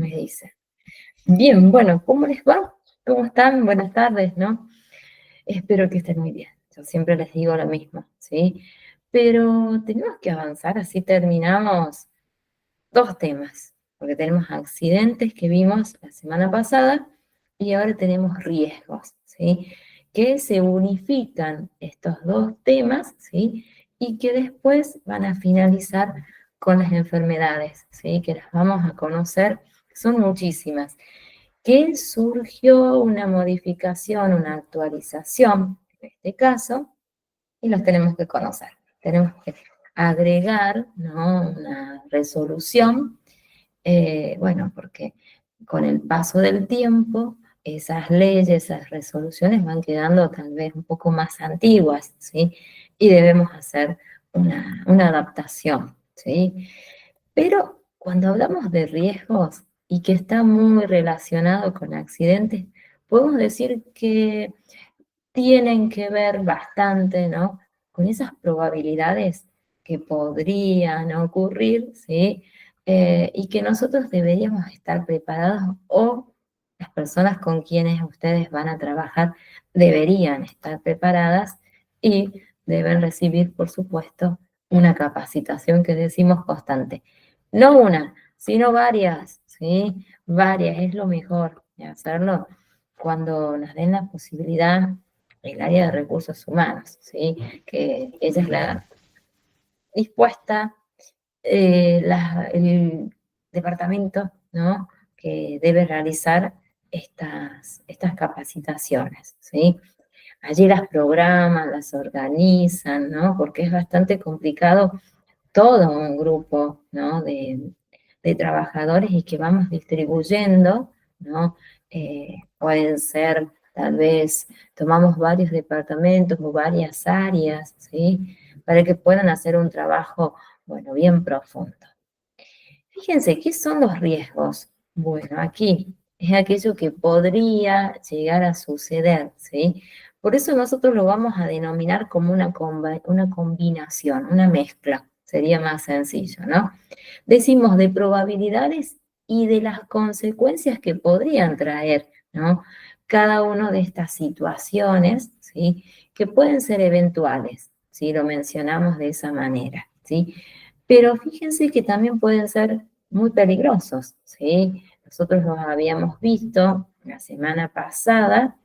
me dice. Bien, bueno, ¿cómo les va? ¿Cómo están? Buenas tardes, ¿no? Espero que estén muy bien. Yo siempre les digo lo mismo, ¿sí? Pero tenemos que avanzar, así terminamos dos temas, porque tenemos accidentes que vimos la semana pasada y ahora tenemos riesgos, ¿sí? Que se unifican estos dos temas, ¿sí? Y que después van a finalizar con las enfermedades, ¿sí? Que las vamos a conocer, son muchísimas. Que surgió una modificación, una actualización, en este caso, y los tenemos que conocer. Tenemos que agregar, ¿no?, una resolución, bueno, porque con el paso del tiempo, esas leyes, esas resoluciones van quedando tal vez un poco más antiguas, ¿sí? Y debemos hacer una adaptación, ¿sí? Pero cuando hablamos de riesgos y que está muy relacionado con accidentes, podemos decir que tienen que ver bastante, ¿no?, con esas probabilidades que podrían ocurrir, ¿sí? Y que nosotros deberíamos estar preparados o las personas con quienes ustedes van a trabajar deberían estar preparadas y deben recibir, por supuesto, una capacitación que decimos constante. No una, sino varias, ¿sí? Varias, es lo mejor de hacerlo cuando nos den la posibilidad el área de recursos humanos, ¿sí? Que ella es la dispuesta, el departamento, ¿no?, que debe realizar estas capacitaciones, ¿sí? Allí las programan, las organizan, ¿no? Porque es bastante complicado todo un grupo, ¿no?, de trabajadores y que vamos distribuyendo, ¿no? Pueden ser, tal vez, tomamos varios departamentos o varias áreas, ¿sí? Para que puedan hacer un trabajo, bueno, bien profundo. Fíjense, ¿qué son los riesgos? Bueno, aquí es aquello que podría llegar a suceder, ¿sí? Por eso nosotros lo vamos a denominar como una combinación, una mezcla, sería más sencillo, ¿no? Decimos de probabilidades y de las consecuencias que podrían traer, ¿no?, cada una de estas situaciones, ¿sí?, que pueden ser eventuales, si lo mencionamos de esa manera, ¿sí? Pero fíjense que también pueden ser muy peligrosos, ¿sí? Nosotros los habíamos visto la semana pasada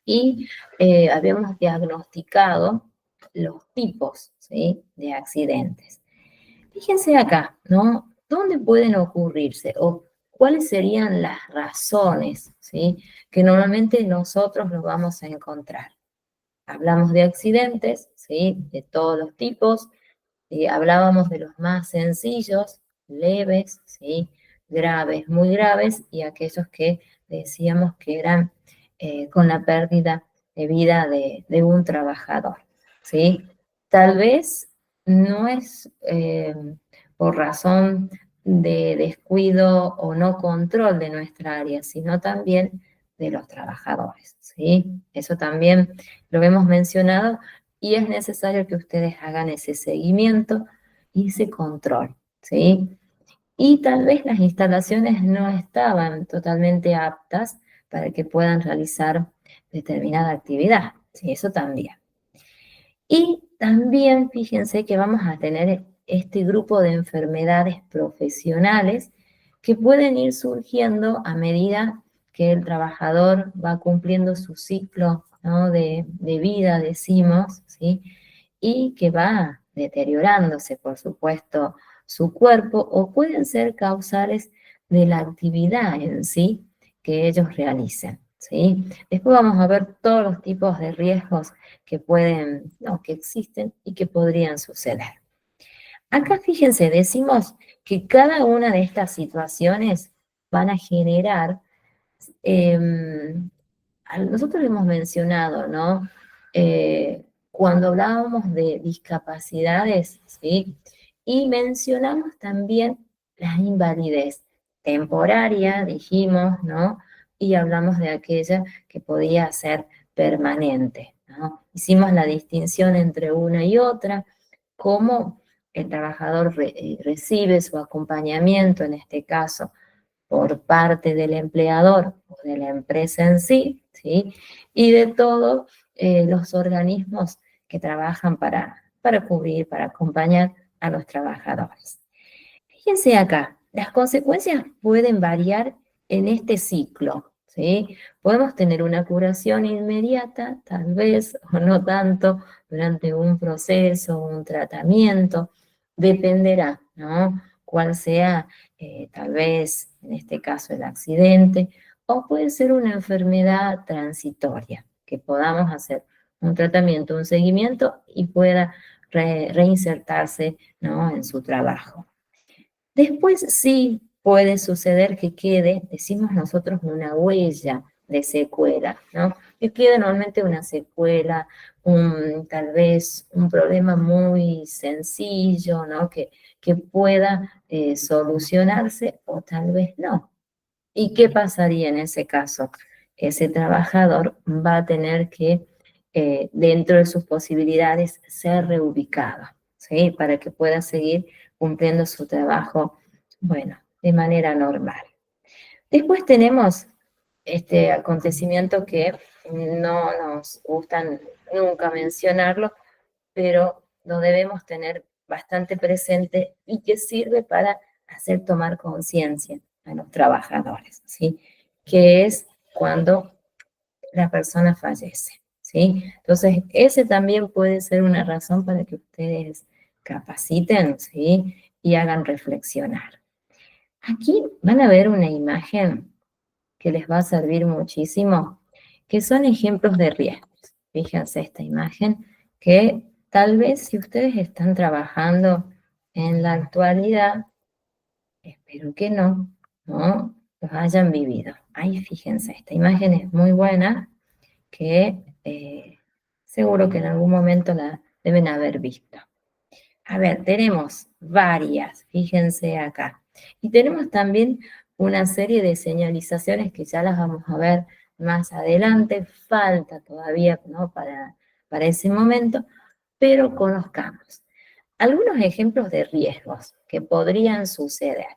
y habíamos diagnosticado los tipos, ¿sí?, de accidentes. Fíjense acá, ¿no? ¿Dónde pueden ocurrirse o cuáles serían las razones, ¿sí?, que normalmente nosotros nos vamos a encontrar? Hablamos de accidentes, ¿sí?, de todos los tipos. Hablábamos de los más sencillos, leves, ¿sí?, graves, muy graves, y aquellos que decíamos que eran con la pérdida de vida de un trabajador, ¿sí? Tal vez no es por razón de descuido o no control de nuestra área, sino también de los trabajadores, ¿sí? Eso también lo hemos mencionado y es necesario que ustedes hagan ese seguimiento y ese control, ¿sí? Y tal vez las instalaciones no estaban totalmente aptas para que puedan realizar determinada actividad, ¿sí? Eso también. Y también fíjense que vamos a tener este grupo de enfermedades profesionales que pueden ir surgiendo a medida que el trabajador va cumpliendo su ciclo, ¿no?, de vida, decimos, ¿sí? Y que va deteriorándose, por supuesto, su cuerpo, o pueden ser causales de la actividad en sí que ellos realicen, ¿sí? Después vamos a ver todos los tipos de riesgos que pueden, no, que existen y que podrían suceder. Acá fíjense, decimos que cada una de estas situaciones van a generar, nosotros hemos mencionado, ¿no? Cuando hablábamos de discapacidades, ¿sí? Y mencionamos también la invalidez temporaria, dijimos, ¿no? Y hablamos de aquella que podía ser permanente, ¿no? Hicimos la distinción entre una y otra, cómo el trabajador recibe su acompañamiento, en este caso, por parte del empleador o de la empresa en sí, ¿sí? Y de todos los organismos que trabajan para cubrir, para acompañar a los trabajadores. Fíjense acá, las consecuencias pueden variar en este ciclo, ¿sí? Podemos tener una curación inmediata, tal vez, o no tanto, durante un proceso, un tratamiento, dependerá, ¿no? Cuál sea, tal vez, en este caso, el accidente, o puede ser una enfermedad transitoria, que podamos hacer un tratamiento, un seguimiento y pueda reinsertarse, ¿no? En su trabajo. Después sí puede suceder que quede, decimos nosotros, una huella de secuela, ¿no? Que quede normalmente una secuela, tal vez un problema muy sencillo, ¿no? Que pueda solucionarse o tal vez no. ¿Y qué pasaría en ese caso? Ese trabajador va a tener que, dentro de sus posibilidades, ser reubicado, ¿sí? Para que pueda seguir cumpliendo su trabajo, bueno, de manera normal. Después tenemos este acontecimiento que no nos gustan nunca mencionarlo, pero lo debemos tener bastante presente y que sirve para hacer tomar conciencia a los trabajadores, ¿sí? Que es cuando la persona fallece, ¿sí? Entonces, ese también puede ser una razón para que ustedes capaciten, ¿sí? Y hagan reflexionar. Aquí van a ver una imagen que les va a servir muchísimo, que son ejemplos de riesgos. Fíjense esta imagen, que tal vez si ustedes están trabajando en la actualidad, espero que no, ¿no? Los hayan vivido. Ahí fíjense, esta imagen es muy buena, que seguro que en algún momento la deben haber visto. A ver, tenemos varias, fíjense acá. Y tenemos también una serie de señalizaciones que ya las vamos a ver más adelante. Falta todavía, ¿no? Para ese momento, pero conozcamos algunos ejemplos de riesgos que podrían suceder.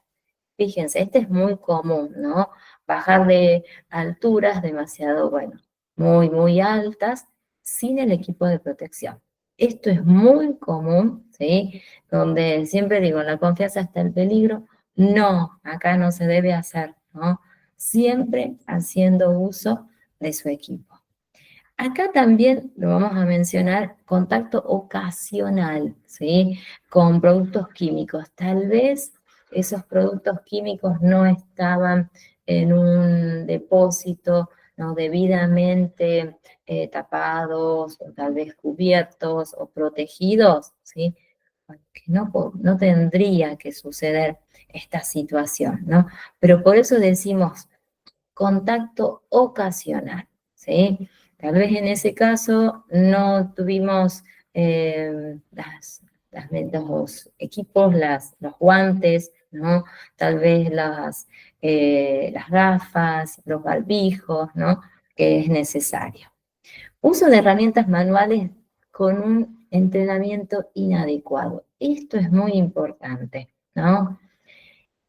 Fíjense, este es muy común, ¿no? Bajar de alturas demasiado, bueno, muy altas sin el equipo de protección. Esto es muy común, ¿sí? Donde siempre digo, en la confianza está el peligro. No, acá no se debe hacer, ¿no? Siempre haciendo uso de su equipo. Acá también lo vamos a mencionar, contacto ocasional, ¿sí? Con productos químicos. Tal vez esos productos químicos no estaban en un depósito, ¿no? Debidamente tapados, o tal vez cubiertos o protegidos, ¿sí? Que no tendría que suceder esta situación, ¿no? Pero por eso decimos contacto ocasional, ¿sí? Tal vez en ese caso no tuvimos los equipos, los guantes, ¿no? Tal vez las gafas, los barbijos, ¿no? Que es necesario. Uso de herramientas manuales con un entrenamiento inadecuado. Esto es muy importante, ¿no?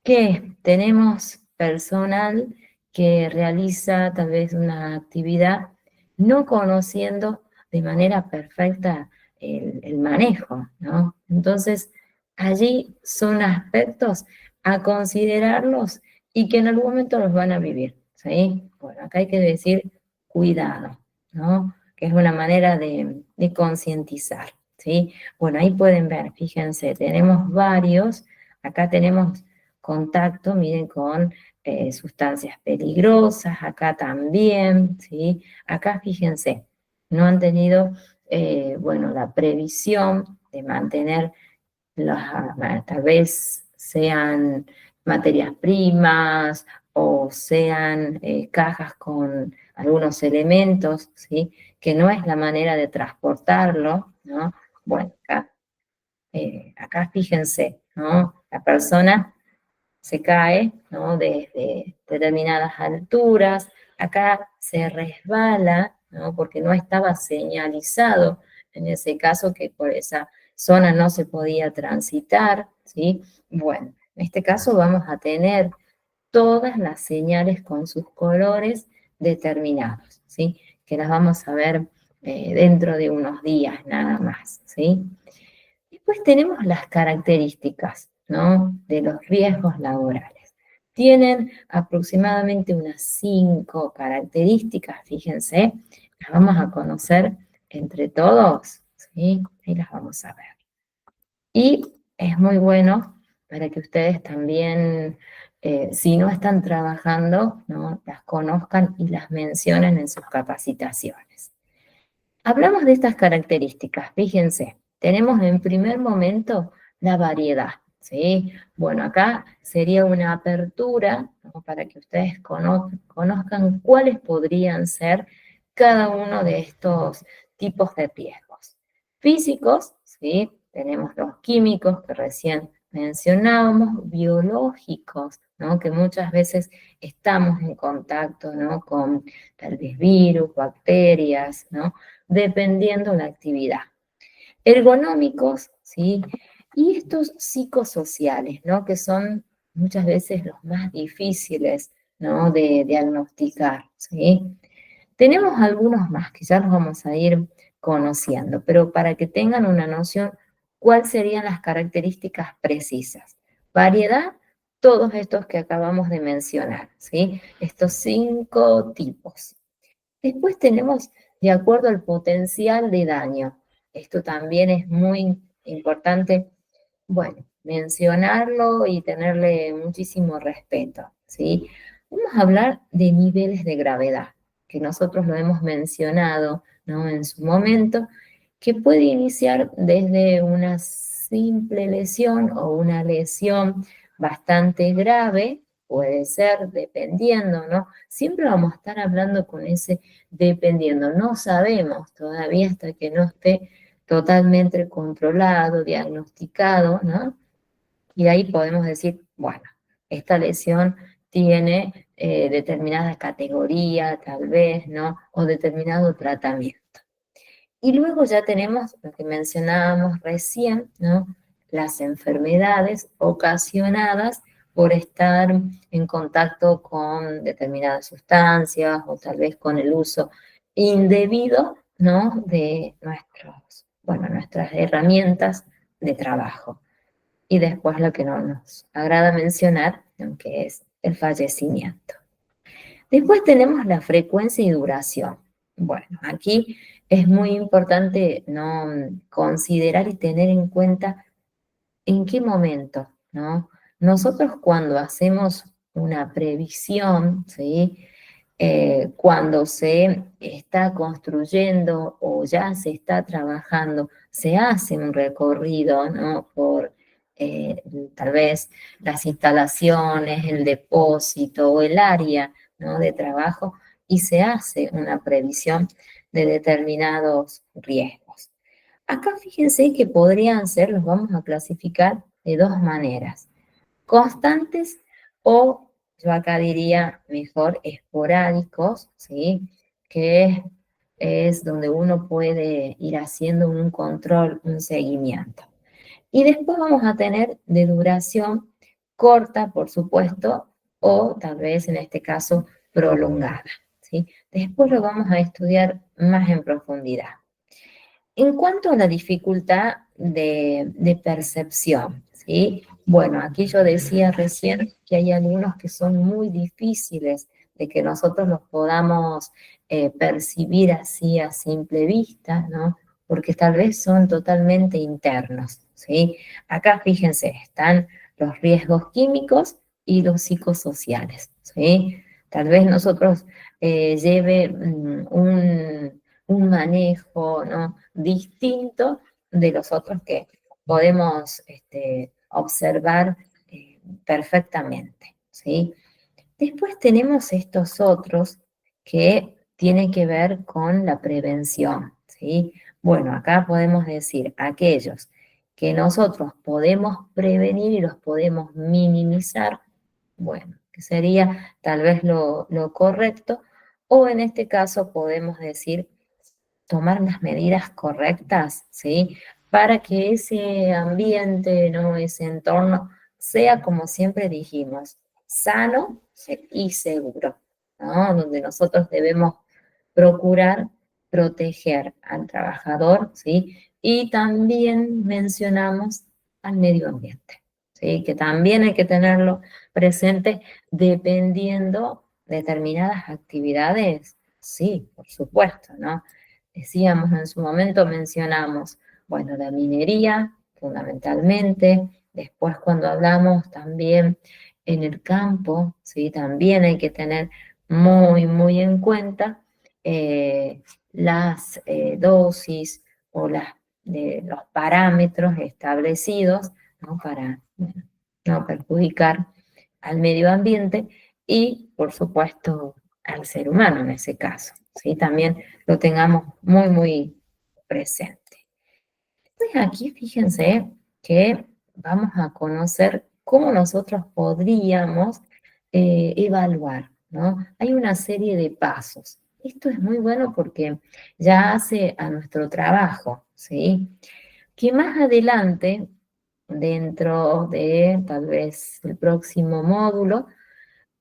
Que tenemos personal que realiza tal vez una actividad no conociendo de manera perfecta el manejo, ¿no? Entonces, allí son aspectos a considerarlos y que en algún momento los van a vivir, ¿sí? Bueno, acá hay que decir cuidado, ¿no? Que es una manera de concientizar, ¿sí? Bueno, ahí pueden ver, fíjense, tenemos varios, acá tenemos contacto, miren, con sustancias peligrosas, acá también, ¿sí? Acá fíjense, no han tenido, bueno, la previsión de mantener tal vez sean materias primas o sean cajas con algunos elementos, ¿sí? Que no es la manera de transportarlo, ¿no? Bueno, acá fíjense, ¿no? La persona se cae, ¿no? Desde determinadas alturas, acá se resbala, ¿no? Porque no estaba señalizado en ese caso que por esa zona no se podía transitar, ¿sí? Bueno, en este caso vamos a tener todas las señales con sus colores determinados, ¿sí? Que las vamos a ver dentro de unos días nada más, ¿sí? Después tenemos las características, ¿no? De los riesgos laborales. Tienen aproximadamente unas 5 características, fíjense, las vamos a conocer entre todos, ¿sí? Ahí las vamos a ver. Y es muy bueno para que ustedes también, si no están trabajando, ¿no? Las conozcan y las mencionen en sus capacitaciones. Hablamos de estas características, fíjense, tenemos en primer momento la variedad, ¿sí? Bueno, acá sería una apertura, ¿no? Para que ustedes conozcan cuáles podrían ser cada uno de estos tipos de riesgos. Físicos, ¿sí? Tenemos los químicos que recién mencionábamos, biológicos, ¿no? Que muchas veces estamos en contacto, ¿no? Con tal vez virus, bacterias, ¿no? Dependiendo la actividad. Ergonómicos, ¿sí? Y estos psicosociales, ¿no? Que son muchas veces los más difíciles, ¿no? De diagnosticar, ¿sí? Tenemos algunos más que ya los vamos a ir conociendo, pero para que tengan una noción, ¿cuáles serían las características precisas? Variedad, todos estos que acabamos de mencionar, ¿sí? Estos 5 tipos. Después tenemos de acuerdo al potencial de daño. Esto también es muy importante, bueno, mencionarlo y tenerle muchísimo respeto, ¿sí? Vamos a hablar de niveles de gravedad, que nosotros lo hemos mencionado, ¿no? En su momento, que puede iniciar desde una simple lesión o una lesión bastante grave, puede ser dependiendo, ¿no? Siempre vamos a estar hablando con ese dependiendo, no sabemos todavía hasta que no esté totalmente controlado, diagnosticado, ¿no? Y de ahí podemos decir, bueno, esta lesión tiene determinada categoría, tal vez, ¿no? O determinado tratamiento. Y luego ya tenemos lo que mencionábamos recién, ¿no? Las enfermedades ocasionadas por estar en contacto con determinadas sustancias o tal vez con el uso indebido, ¿no? De nuestras herramientas de trabajo. Y después lo que no nos agrada mencionar, que es el fallecimiento. Después tenemos la frecuencia y duración. Bueno, aquí es muy importante no considerar y tener en cuenta en qué momento, ¿no? Nosotros cuando hacemos una previsión, ¿sí? Cuando se está construyendo o ya se está trabajando, se hace un recorrido, ¿no? Por eh, tal vez las instalaciones, el depósito o el área, ¿no? De trabajo y se hace una previsión de determinados riesgos. Acá fíjense que podrían ser, los vamos a clasificar de 2 maneras, constantes o yo acá diría mejor esporádicos, ¿sí? Que es donde uno puede ir haciendo un control, un seguimiento. Y después vamos a tener de duración corta, por supuesto, o tal vez en este caso prolongada, ¿sí? Después lo vamos a estudiar más en profundidad. En cuanto a la dificultad de percepción, ¿sí? Bueno, aquí yo decía recién que hay algunos que son muy difíciles de que nosotros los podamos percibir así a simple vista, ¿no? Porque tal vez son totalmente internos, ¿sí? Acá fíjense, están los riesgos químicos y los psicosociales, ¿sí? Tal vez nosotros lleve un manejo, ¿no? Distinto de los otros que podemos observar perfectamente, ¿sí? Después tenemos estos otros que tienen que ver con la prevención, ¿sí? Bueno, acá podemos decir aquellos que nosotros podemos prevenir y los podemos minimizar, bueno, que sería tal vez lo correcto, o en este caso podemos decir tomar las medidas correctas, ¿sí? Para que ese ambiente, ¿no? Ese entorno sea como siempre dijimos, sano y seguro, ¿no? Donde nosotros debemos procurar proteger al trabajador, ¿sí? Y también mencionamos al medio ambiente, ¿sí? Que también hay que tenerlo presente dependiendo determinadas actividades, sí, por supuesto, ¿no? Decíamos en su momento, mencionamos, bueno, la minería, fundamentalmente, después cuando hablamos también en el campo, ¿sí? También hay que tener muy en cuenta las dosis o los parámetros establecidos, ¿no? Para bueno, no perjudicar al medio ambiente y, por supuesto, al ser humano en ese caso, ¿sí? También lo tengamos muy presente. Pues aquí fíjense que vamos a conocer cómo nosotros podríamos evaluar, ¿no? Hay una serie de pasos. Esto es muy bueno porque ya hace a nuestro trabajo, ¿sí? Que más adelante, dentro de tal vez el próximo módulo,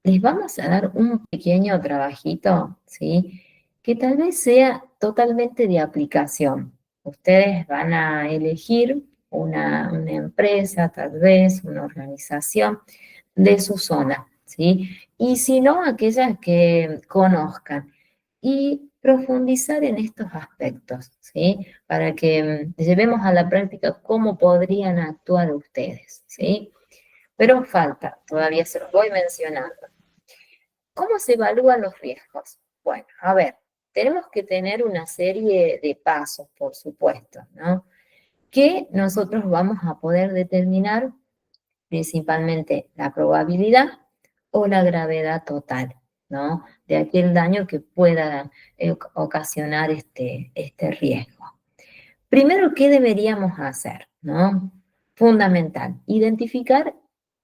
les vamos a dar un pequeño trabajito, ¿sí? Que tal vez sea totalmente de aplicación. Ustedes van a elegir una empresa, tal vez, una organización de su zona, ¿sí? Y si no, aquellas que conozcan. Y profundizar en estos aspectos, ¿sí? Para que llevemos a la práctica cómo podrían actuar ustedes, ¿sí? Pero falta, todavía se los voy mencionando. ¿Cómo se evalúan los riesgos? Bueno, a ver, tenemos que tener una serie de pasos, por supuesto, ¿no? Que nosotros vamos a poder determinar principalmente la probabilidad o la gravedad total, ¿no? De aquel daño que pueda ocasionar este riesgo. Primero, ¿qué deberíamos hacer? ¿No? Fundamental, identificar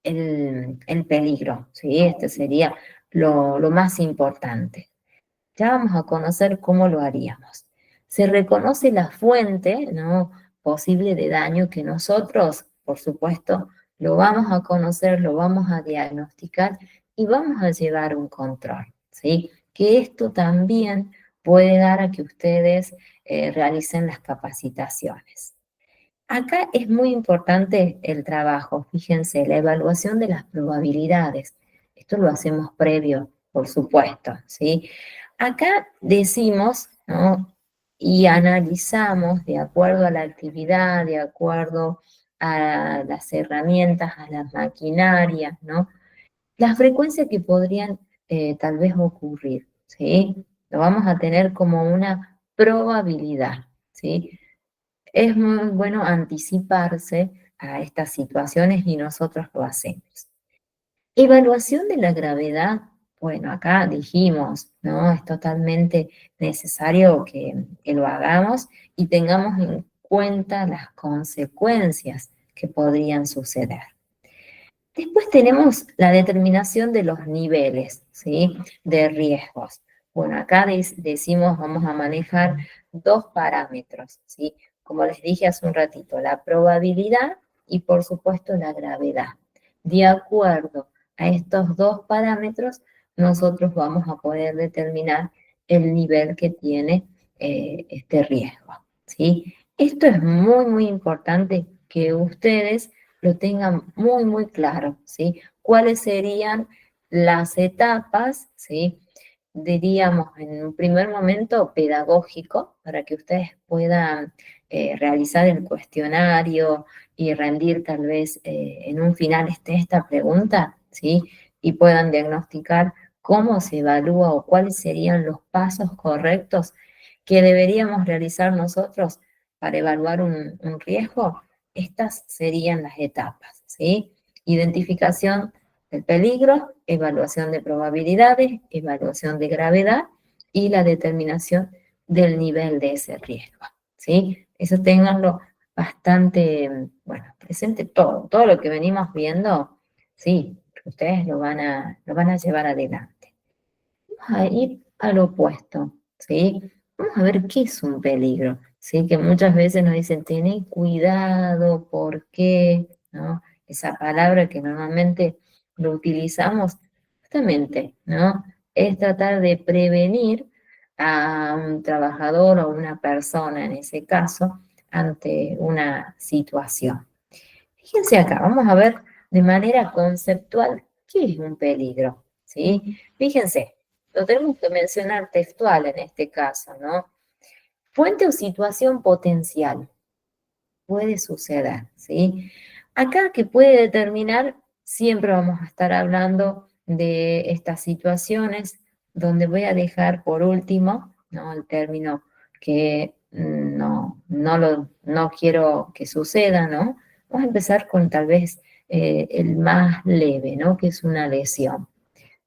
el peligro, ¿sí? Este sería lo más importante. Ya vamos a conocer cómo lo haríamos. Se reconoce la fuente, ¿no? Posible de daño que nosotros, por supuesto, lo vamos a conocer, lo vamos a diagnosticar y vamos a llevar un control, ¿sí? Que esto también puede dar a que ustedes realicen las capacitaciones. Acá es muy importante el trabajo, fíjense, la evaluación de las probabilidades. Esto lo hacemos previo, por supuesto, ¿sí? Acá decimos, ¿no? Y analizamos de acuerdo a la actividad, de acuerdo a las herramientas, a las maquinarias, ¿no? Las frecuencias que podrían tal vez ocurrir, ¿sí? Lo vamos a tener como una probabilidad, ¿sí? Es muy bueno anticiparse a estas situaciones y nosotros lo hacemos. Evaluación de la gravedad. Bueno, acá dijimos, ¿no? Es totalmente necesario que lo hagamos y tengamos en cuenta las consecuencias que podrían suceder. Después tenemos la determinación de los niveles, ¿sí? De riesgos. Bueno, acá decimos, vamos a manejar dos parámetros, ¿sí? Como les dije hace un ratito, la probabilidad y por supuesto la gravedad. De acuerdo a estos dos parámetros, nosotros vamos a poder determinar el nivel que tiene este riesgo, ¿sí? Esto es muy importante que ustedes lo tengan muy claro, ¿sí? ¿Cuáles serían las etapas, ¿sí? Diríamos en un primer momento pedagógico, para que ustedes puedan realizar el cuestionario y rendir tal vez en un final esta pregunta, ¿sí? Y puedan diagnosticar cómo se evalúa o cuáles serían los pasos correctos que deberíamos realizar nosotros para evaluar un riesgo. Estas serían las etapas, ¿sí? Identificación del peligro, evaluación de probabilidades, evaluación de gravedad y la determinación del nivel de ese riesgo, ¿sí? Eso ténganlo bastante, bueno, presente todo lo que venimos viendo, sí, ustedes lo van a llevar adelante. Vamos a ir al opuesto, ¿sí? Vamos a ver qué es un peligro, ¿sí? Que muchas veces nos dicen, tened cuidado, ¿por qué? ¿No? Esa palabra que normalmente lo utilizamos justamente, ¿no? Es tratar de prevenir a un trabajador o una persona, en ese caso, ante una situación. Fíjense acá, vamos a ver de manera conceptual qué es un peligro, ¿sí? Fíjense, lo tenemos que mencionar textual en este caso, ¿no? Fuente o situación potencial, puede suceder, ¿sí? Acá que puede determinar, siempre vamos a estar hablando de estas situaciones donde voy a dejar por último, ¿no? El término que no quiero que suceda, ¿no? Vamos a empezar con tal vez el más leve, ¿no? Que es una lesión.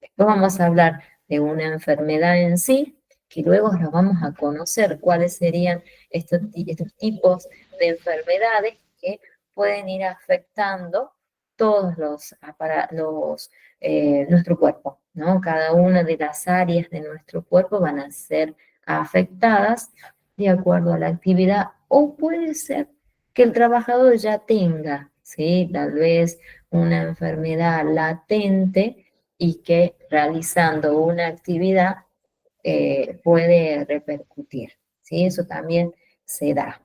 Después vamos a hablar de una enfermedad en sí, que luego nos vamos a conocer cuáles serían estos tipos de enfermedades que pueden ir afectando todos nuestro cuerpo, ¿no? Cada una de las áreas de nuestro cuerpo van a ser afectadas de acuerdo a la actividad, o puede ser que el trabajador ya tenga, ¿sí? Tal vez una enfermedad latente y que realizando una actividad puede repercutir, ¿sí? Eso también se da.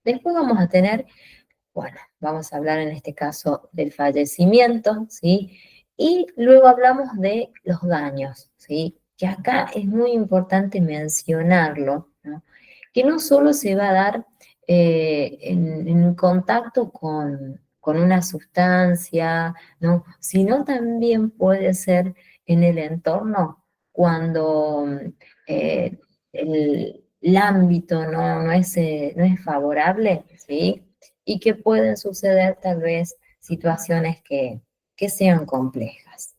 Después vamos a tener, bueno, vamos a hablar en este caso del fallecimiento, ¿sí? Y luego hablamos de los daños, ¿sí? Que acá es muy importante mencionarlo, ¿no? Que no solo se va a dar en contacto con una sustancia, ¿no? Sino también puede ser en el entorno cuando eh, el ámbito no es favorable, ¿sí? Y que pueden suceder tal vez situaciones que sean complejas.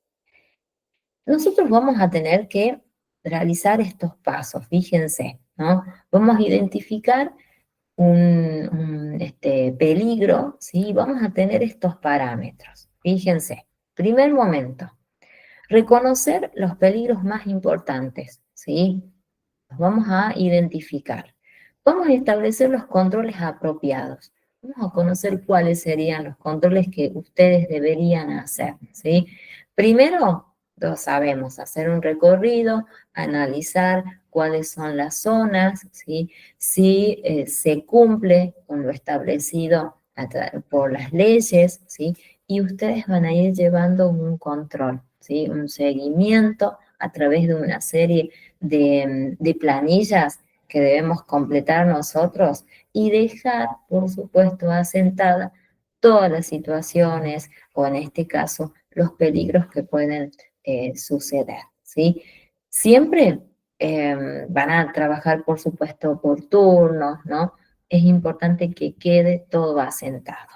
Nosotros vamos a tener que realizar estos pasos, fíjense, ¿no? Vamos a identificar un peligro, ¿sí? Vamos a tener estos parámetros. Fíjense, primer momento, reconocer los peligros más importantes, ¿sí? Los vamos a identificar. Vamos a establecer los controles apropiados. Vamos a conocer cuáles serían los controles que ustedes deberían hacer, ¿sí? Primero, lo sabemos, hacer un recorrido, analizar cuáles son las zonas, ¿sí? Si se cumple con lo establecido por las leyes, ¿sí? Y ustedes van a ir llevando un control, ¿sí? Un seguimiento a través de una serie de planillas que debemos completar nosotros y dejar, por supuesto, asentada todas las situaciones o en este caso los peligros que pueden suceder, ¿sí? Siempre van a trabajar, por supuesto, por turnos, ¿no? Es importante que quede todo asentado.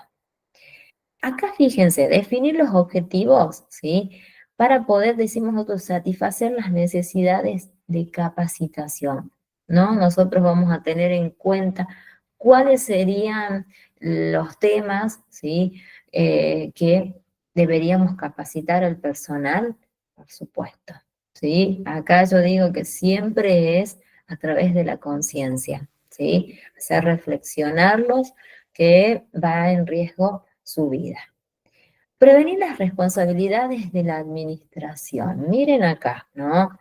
Acá fíjense, definir los objetivos, ¿sí? Para poder, decimos nosotros, satisfacer las necesidades de capacitación, ¿no? Nosotros vamos a tener en cuenta cuáles serían los temas, ¿sí? Que deberíamos capacitar al personal, por supuesto, ¿sí? Acá yo digo que siempre es a través de la conciencia, ¿sí? Hacer reflexionarlos que va en riesgo su vida. Prevenir las responsabilidades de la administración. Miren acá, ¿no?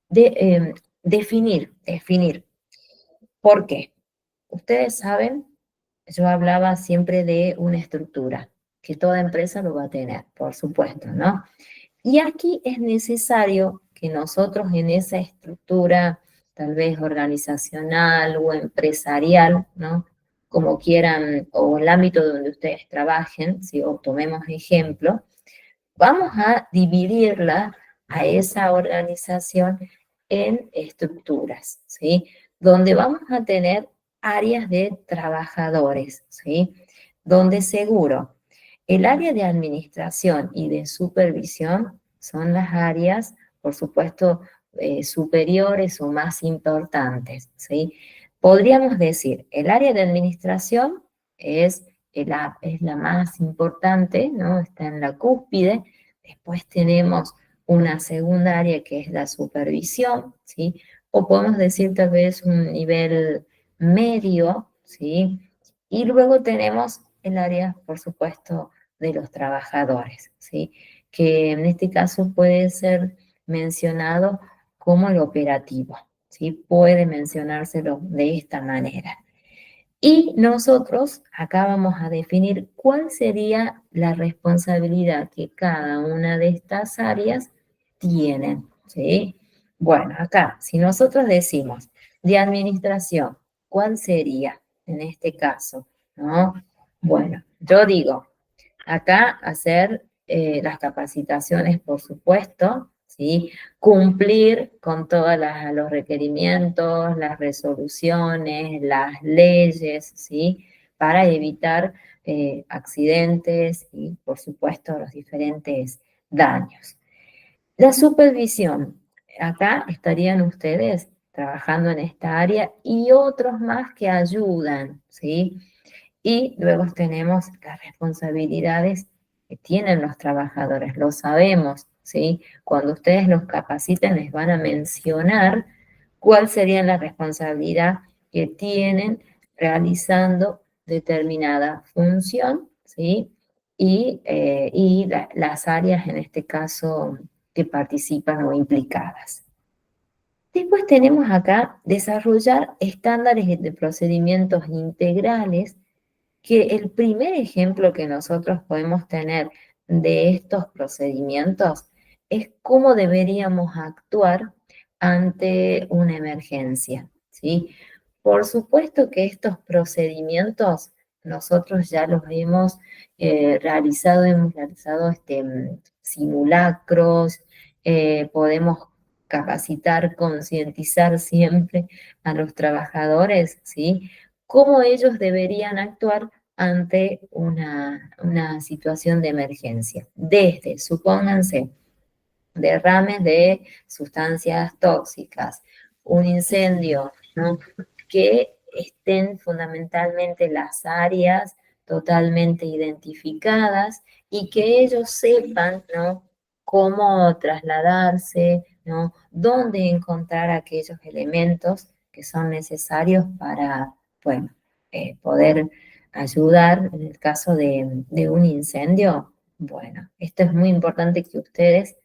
Definir. ¿Por qué? Ustedes saben, yo hablaba siempre de una estructura, que toda empresa lo va a tener, por supuesto, ¿no? Y aquí es necesario que nosotros en esa estructura, tal vez organizacional o empresarial, ¿no? Como quieran, o el ámbito donde ustedes trabajen, si o tomemos ejemplo, vamos a dividirla a esa organización en estructuras, ¿sí? Donde vamos a tener áreas de trabajadores, ¿sí? Donde seguro el área de administración y de supervisión son las áreas, por supuesto, superiores o más importantes, ¿sí? Podríamos decir, el área de administración es es la más importante, ¿no? Está en la cúspide. Después tenemos una segunda área que es la supervisión, ¿sí? O podemos decir tal vez un nivel medio, ¿sí? Y luego tenemos el área, por supuesto, de los trabajadores, ¿sí? Que en este caso puede ser mencionado como el operativo, ¿sí? Puede mencionárselo de esta manera. Y nosotros acá vamos a definir cuál sería la responsabilidad que cada una de estas áreas tienen, ¿sí? Bueno, acá, si nosotros decimos de administración, ¿cuál sería en este caso? ¿No? Bueno, yo digo, acá hacer las capacitaciones, por supuesto, ¿sí? Cumplir con todos los requerimientos, las resoluciones, las leyes, ¿sí? Para evitar accidentes y, por supuesto, los diferentes daños. La supervisión. Acá estarían ustedes trabajando en esta área y otros más que ayudan, ¿sí? Y luego tenemos las responsabilidades que tienen los trabajadores, lo sabemos, ¿sí? Cuando ustedes los capaciten les van a mencionar cuál sería la responsabilidad que tienen realizando determinada función, ¿sí? Y las áreas en este caso que participan o implicadas. Después tenemos acá desarrollar estándares de procedimientos integrales, que el primer ejemplo que nosotros podemos tener de estos procedimientos es cómo deberíamos actuar ante una emergencia, ¿sí? Por supuesto que estos procedimientos nosotros ya los hemos realizado simulacros, podemos capacitar, concientizar siempre a los trabajadores, ¿sí? Cómo ellos deberían actuar ante una situación de emergencia. Desde, supónganse, derrames de sustancias tóxicas, un incendio, ¿no? Que estén fundamentalmente las áreas totalmente identificadas y que ellos sepan, ¿no? Cómo trasladarse, ¿no? Dónde encontrar aquellos elementos que son necesarios para, bueno, poder ayudar en el caso de un incendio. Bueno, esto es muy importante que ustedes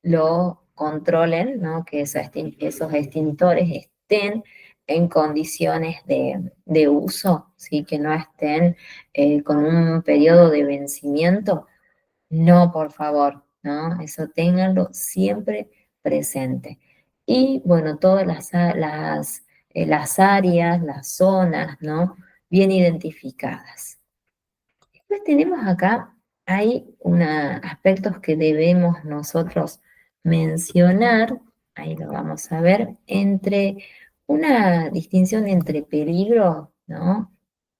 lo controlen, ¿no? Que esos extintores estén en condiciones de uso, ¿sí? Que no estén con un periodo de vencimiento. No, por favor, ¿no? Eso ténganlo siempre presente. Y bueno, todas las áreas, las zonas, ¿no? Bien identificadas. Después tenemos acá, hay aspectos que debemos nosotros mencionar, ahí lo vamos a ver, entre una distinción entre peligro, ¿no?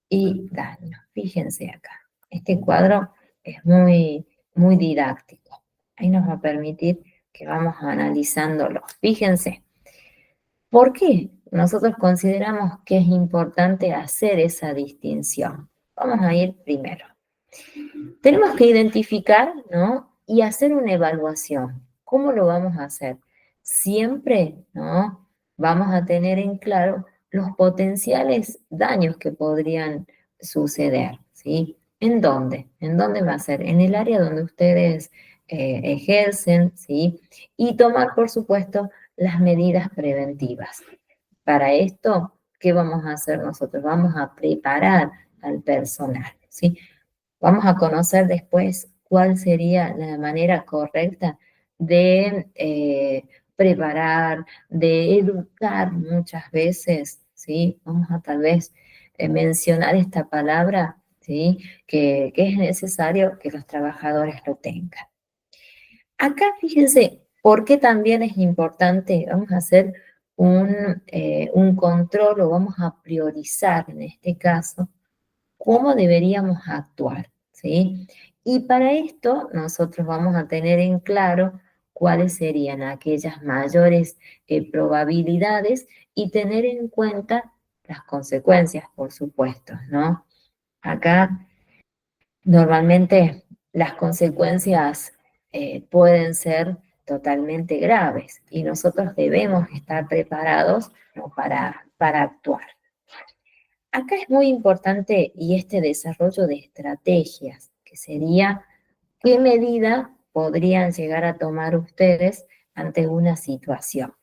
Y daño. Fíjense acá, este cuadro es muy didáctico. Ahí nos va a permitir que vamos analizándolo. Fíjense, ¿por qué nosotros consideramos que es importante hacer esa distinción? Vamos a ir primero. Tenemos que identificar, ¿no? Y hacer una evaluación. ¿Cómo lo vamos a hacer? Siempre, ¿no? Vamos a tener en claro los potenciales daños que podrían suceder, ¿sí? ¿En dónde? ¿En dónde va a ser? En el área donde ustedes ejercen, ¿sí? Y tomar, por supuesto, las medidas preventivas. Para esto, ¿qué vamos a hacer nosotros? Vamos a preparar al personal, ¿sí? Vamos a conocer después cuál sería la manera correcta de preparar, de educar muchas veces, ¿sí? Vamos a tal vez mencionar esta palabra, ¿sí? Que es necesario que los trabajadores lo tengan. Acá fíjense por qué también es importante, vamos a hacer un control o vamos a priorizar en este caso cómo deberíamos actuar, ¿sí? Y para esto nosotros vamos a tener en claro cuáles serían aquellas mayores probabilidades y tener en cuenta las consecuencias, por supuesto, ¿no? Acá normalmente las consecuencias pueden ser totalmente graves y nosotros debemos estar preparados, ¿no? para actuar. Acá es muy importante y este desarrollo de estrategias que sería qué medida podrían llegar a tomar ustedes ante una situación.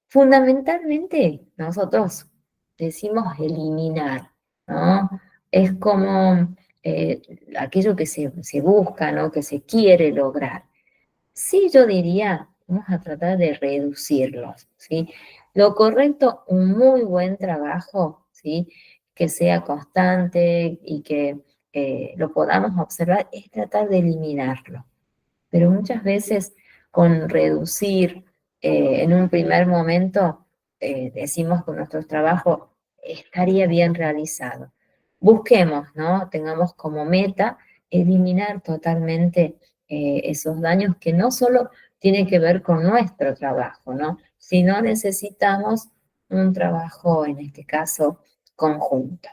Fundamentalmente, nosotros decimos eliminar, ¿no? Es como aquello que se busca, ¿no? Que se quiere lograr. Sí, yo diría, vamos a tratar de reducirlos, ¿sí? Lo correcto, un muy buen trabajo, ¿sí? Que sea constante y que lo podamos observar, es tratar de eliminarlo. Pero muchas veces con reducir en un primer momento, decimos que nuestro trabajo estaría bien realizado. Busquemos, ¿no? Tengamos como meta eliminar totalmente esos daños que no solo tienen que ver con nuestro trabajo, ¿no? Sino necesitamos un trabajo, en este caso, conjunto.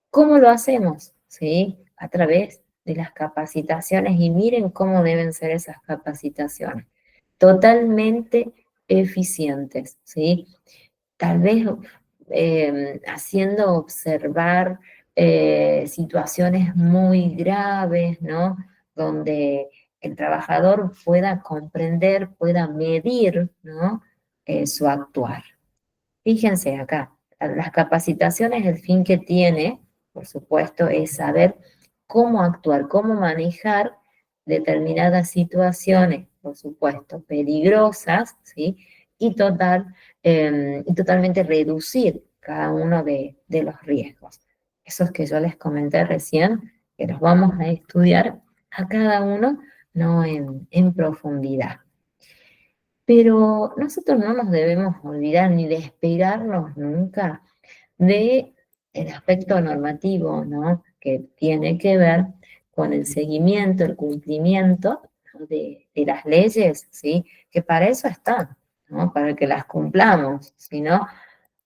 ¿Cómo lo hacemos? ¿Sí? A través de las capacitaciones y miren cómo deben ser esas capacitaciones. Totalmente eficientes, ¿sí? Tal vez haciendo observar situaciones muy graves, ¿no? Donde el trabajador pueda comprender, pueda medir, ¿no? Su actuar. Fíjense acá, las capacitaciones, el fin que tiene, por supuesto, es saber cómo actuar, cómo manejar determinadas situaciones, por supuesto, peligrosas, ¿sí? Y totalmente reducir cada uno de los riesgos. Esos que yo les comenté recién, que los vamos a estudiar a cada uno, no en profundidad. Pero nosotros no nos debemos olvidar ni despegarnos nunca de el aspecto normativo, ¿no? Que tiene que ver con el seguimiento, el cumplimiento, ¿no? de las leyes, ¿sí? Que para eso están, ¿no? Para que las cumplamos, si no,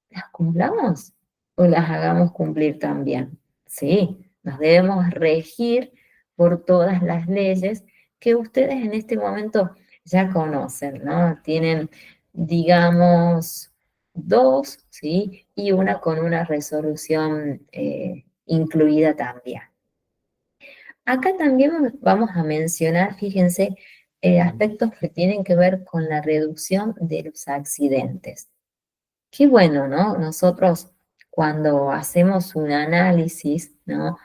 las cumplamos o las hagamos cumplir también. Sí, nos debemos regir por todas las leyes que ustedes en este momento ya conocen, ¿no? Tienen, digamos, dos, ¿sí? Y una con una resolución incluida también. Acá también vamos a mencionar, fíjense, aspectos que tienen que ver con la reducción de los accidentes. Qué bueno, ¿no? Nosotros cuando hacemos un análisis, ¿no?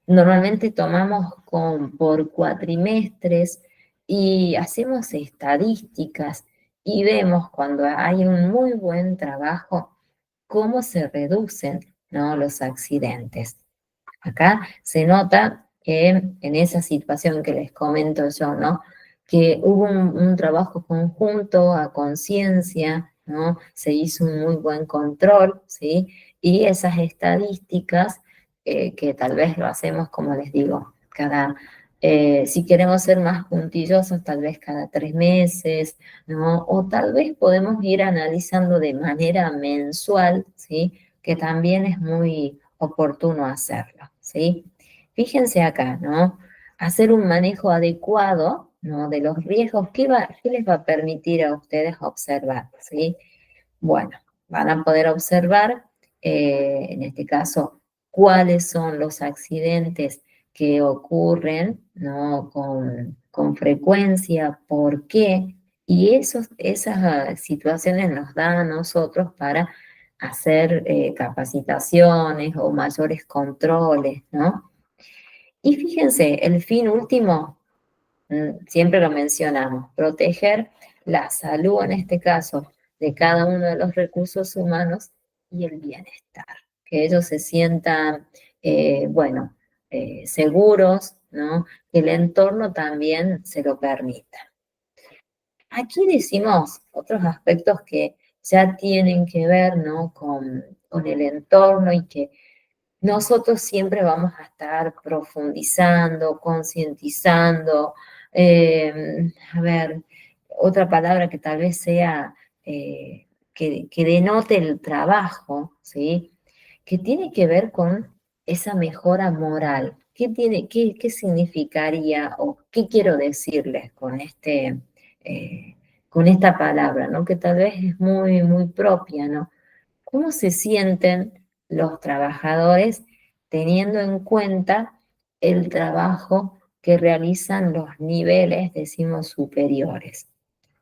Normalmente tomamos por cuatrimestres y hacemos estadísticas y vemos cuando hay un muy buen trabajo cómo se reducen, ¿no? Los accidentes. Acá se nota que en esa situación que les comento yo, ¿no? Que hubo un trabajo conjunto a conciencia, ¿no? Se hizo un muy buen control, ¿sí? Y esas estadísticas, que tal vez lo hacemos, como les digo, si queremos ser más puntillosos, tal vez cada 3 meses, ¿no? O tal vez podemos ir analizando de manera mensual, ¿sí? Que también es muy oportuno hacerlo, ¿sí? Fíjense acá, ¿no? Hacer un manejo adecuado, ¿no? De los riesgos, ¿qué les va a permitir a ustedes observar, ¿sí? Bueno, van a poder observar, en este caso, cuáles son los accidentes que ocurren, ¿no? Con frecuencia, por qué, y esas situaciones nos dan a nosotros para hacer capacitaciones o mayores controles, ¿no? Y fíjense, el fin último, siempre lo mencionamos, proteger la salud, en este caso, de cada uno de los recursos humanos y el bienestar. Que ellos se sientan, bueno, seguros, ¿no? Que el entorno también se lo permita. Aquí decimos otros aspectos que ya tienen que ver, ¿no? Con el entorno y que nosotros siempre vamos a estar profundizando, concientizando. A ver, otra palabra que tal vez sea que denote el trabajo, ¿sí? Que tiene que ver con esa mejora moral. ¿Qué significaría o qué quiero decirles eh, con esta palabra, ¿no? Que tal vez es muy, muy propia, ¿no? ¿Cómo se sienten los trabajadores teniendo en cuenta el trabajo que realizan los niveles, decimos, superiores.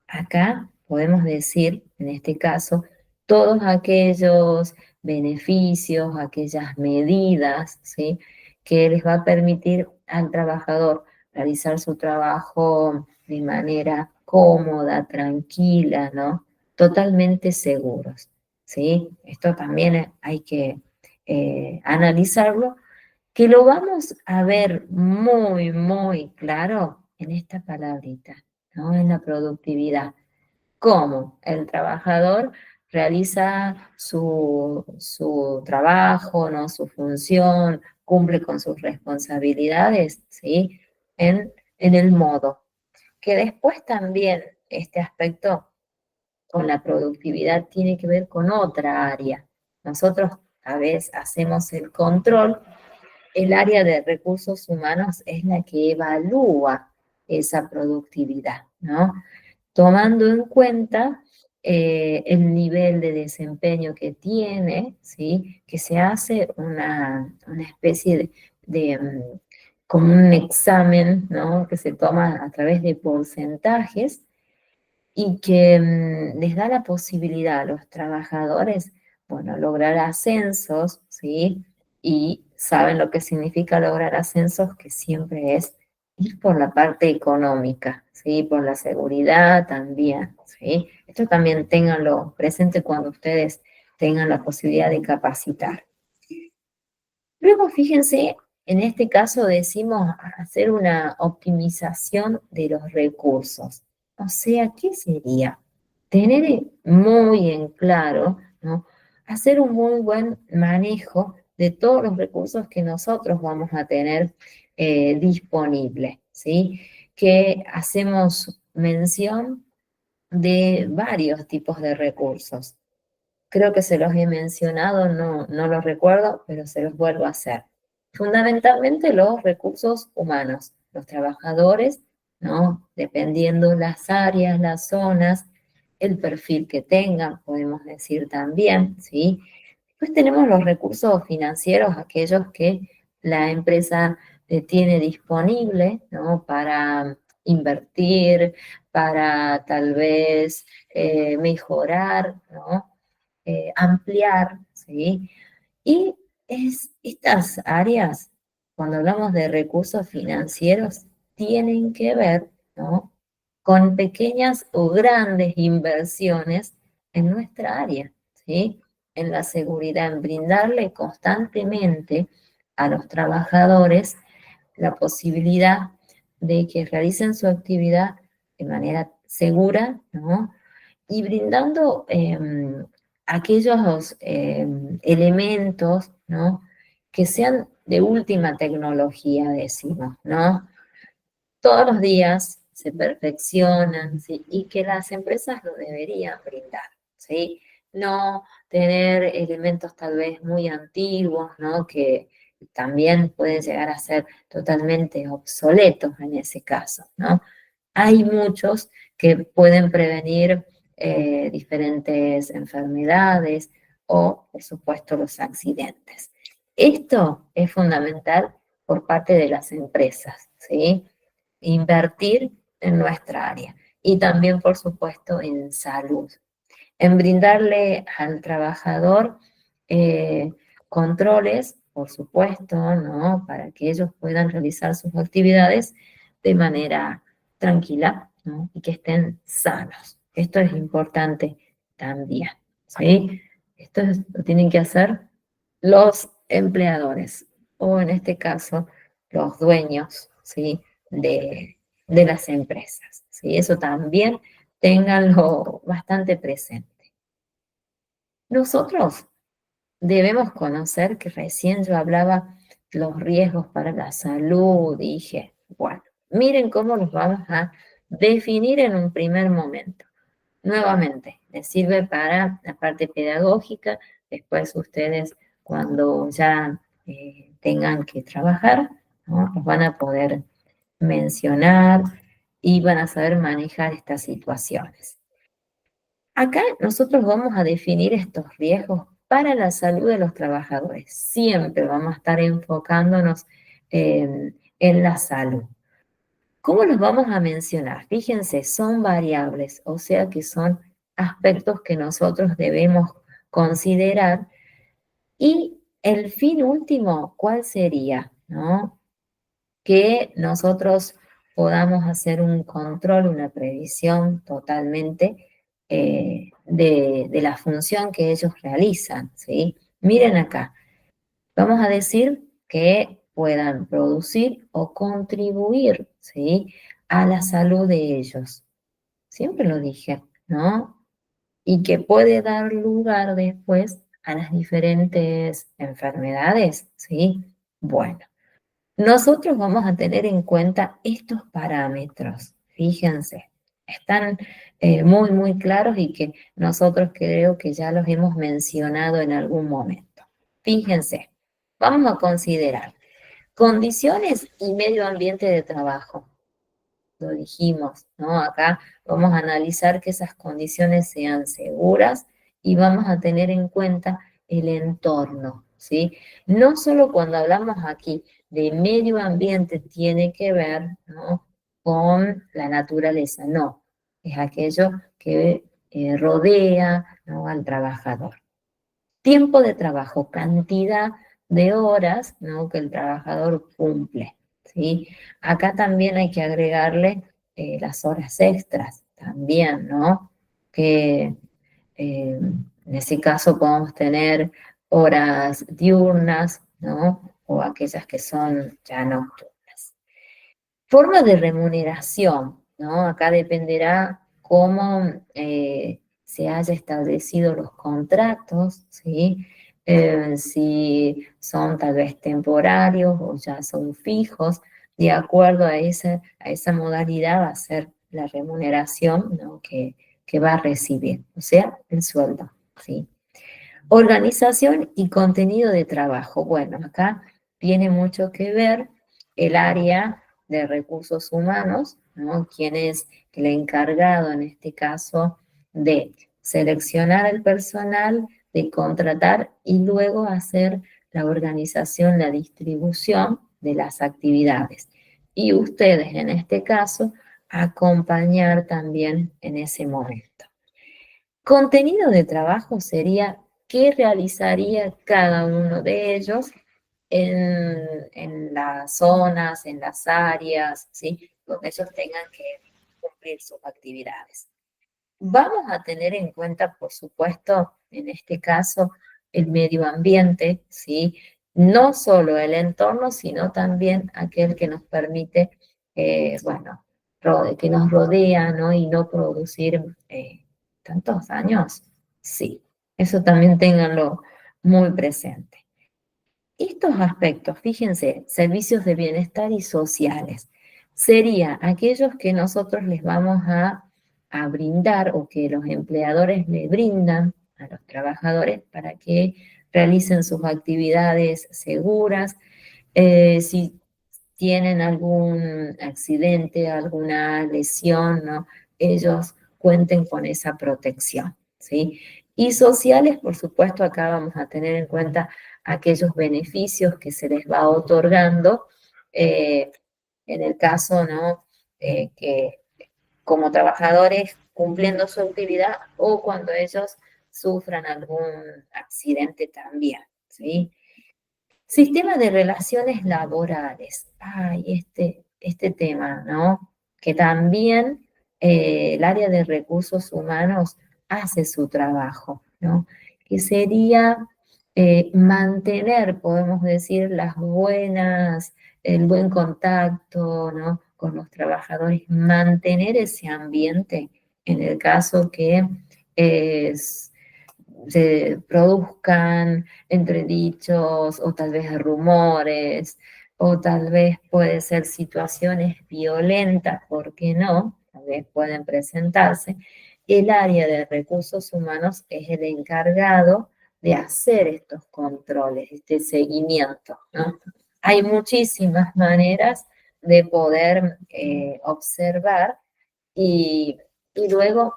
Acá podemos decir, en este caso, todos aquellos beneficios, aquellas medidas, ¿sí?, que les va a permitir al trabajador realizar su trabajo de manera cómoda, tranquila, ¿no? Totalmente seguros, ¿sí? Esto también hay que analizarlo, que lo vamos a ver muy, muy claro en esta palabrita, ¿no? En la productividad. Cómo el trabajador realiza su trabajo, ¿no? Su función, cumple con sus responsabilidades, ¿sí? En el modo. Que después también este aspecto con la productividad tiene que ver con otra área. Nosotros a veces hacemos el control. El área de recursos humanos es la que evalúa esa productividad, ¿no? Tomando en cuenta el nivel de desempeño que tiene, ¿sí? Que se hace una especie de como un examen, ¿no? Que se toma a través de porcentajes y que les da la posibilidad a los trabajadores, bueno, lograr ascensos, ¿sí? Y saben lo que significa lograr ascensos, que siempre es ir por la parte económica, ¿sí? Por la seguridad también, ¿sí? Esto también ténganlo presente cuando ustedes tengan la posibilidad de capacitar. Luego, fíjense, en este caso decimos hacer una optimización de los recursos. O sea, ¿qué sería? Tener muy en claro, ¿no? Hacer un muy buen manejo de todos los recursos que nosotros vamos a tener disponibles, ¿sí? Que hacemos mención de varios tipos de recursos. Creo que se los he mencionado, no los recuerdo, pero se los vuelvo a hacer. Fundamentalmente los recursos humanos, los trabajadores, ¿no? Dependiendo las áreas, las zonas, el perfil que tengan, podemos decir también, ¿sí? Después tenemos los recursos financieros, aquellos que la empresa tiene disponible, ¿no? Para invertir, para tal vez mejorar, ¿no? Ampliar, ¿sí? Y estas áreas, cuando hablamos de recursos financieros, tienen que ver, ¿no? Con pequeñas o grandes inversiones en nuestra área, ¿sí? En la seguridad, en brindarle constantemente a los trabajadores la posibilidad de que realicen su actividad de manera segura, ¿no? Y brindando aquellos elementos, ¿no? Que sean de última tecnología, decimos, ¿no? Todos los días se perfeccionan, ¿sí? Y que las empresas lo deberían brindar, ¿sí? No tener elementos tal vez muy antiguos, ¿no? Que también pueden llegar a ser totalmente obsoletos en ese caso, ¿no? Hay muchos que pueden prevenir diferentes enfermedades o, por supuesto, los accidentes. Esto es fundamental por parte de las empresas, ¿sí? Invertir en nuestra área y también, por supuesto, en salud, en brindarle al trabajador eh, controles, por supuesto, ¿no? Para que ellos puedan realizar sus actividades de manera tranquila, ¿no? Y que estén sanos. Esto es importante también, ¿sí? Lo tienen que hacer los empleadores, o en este caso, los dueños, ¿sí? De las empresas, ¿sí? Eso también ténganlo bastante presente. Nosotros debemos conocer que recién yo hablaba los riesgos para la salud, dije, bueno, miren cómo los vamos a definir en un primer momento. Nuevamente, les sirve para la parte pedagógica, después ustedes cuando ya tengan que trabajar, ¿no? Los van a poder mencionar y van a saber manejar estas situaciones. Acá nosotros vamos a definir estos riesgos para la salud de los trabajadores. Siempre vamos a estar enfocándonos en la salud. ¿Cómo los vamos a mencionar? Fíjense, son variables, o sea que son aspectos que nosotros debemos considerar. Y el fin último, ¿cuál sería? ¿No? Que nosotros podamos hacer un control, una previsión totalmente de la función que ellos realizan, ¿sí? Miren acá, vamos a decir que puedan producir o contribuir, ¿sí? A la salud de ellos. Siempre lo dije, ¿no? Y que puede dar lugar después a las diferentes enfermedades, ¿sí? Bueno, nosotros vamos a tener en cuenta estos parámetros, fíjense, están muy, muy claros y que nosotros creo que ya los hemos mencionado en algún momento. Fíjense, vamos a considerar condiciones y medio ambiente de trabajo. Lo dijimos, ¿no? Acá vamos a analizar que esas condiciones sean seguras y vamos a tener en cuenta el entorno, ¿sí? No solo cuando hablamos aquí de medio ambiente tiene que ver, ¿no? Con la naturaleza, no, es aquello que rodea, ¿no? Al trabajador. Tiempo de trabajo, cantidad de horas, ¿no? Que el trabajador cumple, ¿sí? Acá también hay que agregarle las horas extras, también, ¿no? Que en ese caso podemos tener horas diurnas, ¿no? O aquellas que son ya nocturnas. Forma de remuneración, ¿no? Acá dependerá cómo se haya establecido los contratos, ¿sí? Si son tal vez temporarios o ya son fijos, de acuerdo a esa modalidad va a ser la remuneración, ¿no? que va a recibir, o sea, el sueldo, ¿sí? Organización y contenido de trabajo. Bueno, acá tiene mucho que ver el área de recursos humanos, ¿no? Quién es el encargado en este caso de seleccionar el personal, de contratar y luego hacer la organización, la distribución de las actividades. Y ustedes en este caso acompañar también en ese momento. Contenido de trabajo sería qué realizaría cada uno de ellos en las zonas, en las áreas, ¿sí? Donde ellos tengan que cumplir sus actividades. Vamos a tener en cuenta, por supuesto, en este caso, el medio ambiente, ¿sí? No solo el entorno, sino también aquel que nos permite, bueno, que nos rodea, ¿no? Y no producir tantos daños. Sí, eso también ténganlo muy presente. Estos aspectos, fíjense, servicios de bienestar y sociales, serían aquellos que nosotros les vamos a brindar o que los empleadores le brindan a los trabajadores para que realicen sus actividades seguras. Si tienen algún accidente, alguna lesión, ¿no? Ellos cuenten con esa protección, ¿sí? Y sociales, por supuesto, acá vamos a tener en cuenta aquellos beneficios que se les va otorgando, eh, en el caso, ¿no? Que como trabajadores cumpliendo su actividad o cuando ellos sufran algún accidente también, ¿sí? Sistema de relaciones laborales. Ay, este tema, ¿no? Que también el área de recursos humanos hace su trabajo, ¿no? Que sería mantener, podemos decir, el buen contacto, ¿no? Con los trabajadores, mantener ese ambiente en el caso que se produzcan entredichos o tal vez rumores o tal vez puede ser situaciones violentas, ¿por qué no? Tal vez pueden presentarse. El área de recursos humanos es el encargado de hacer estos controles, este seguimiento, ¿no? Hay muchísimas maneras de poder observar y, y luego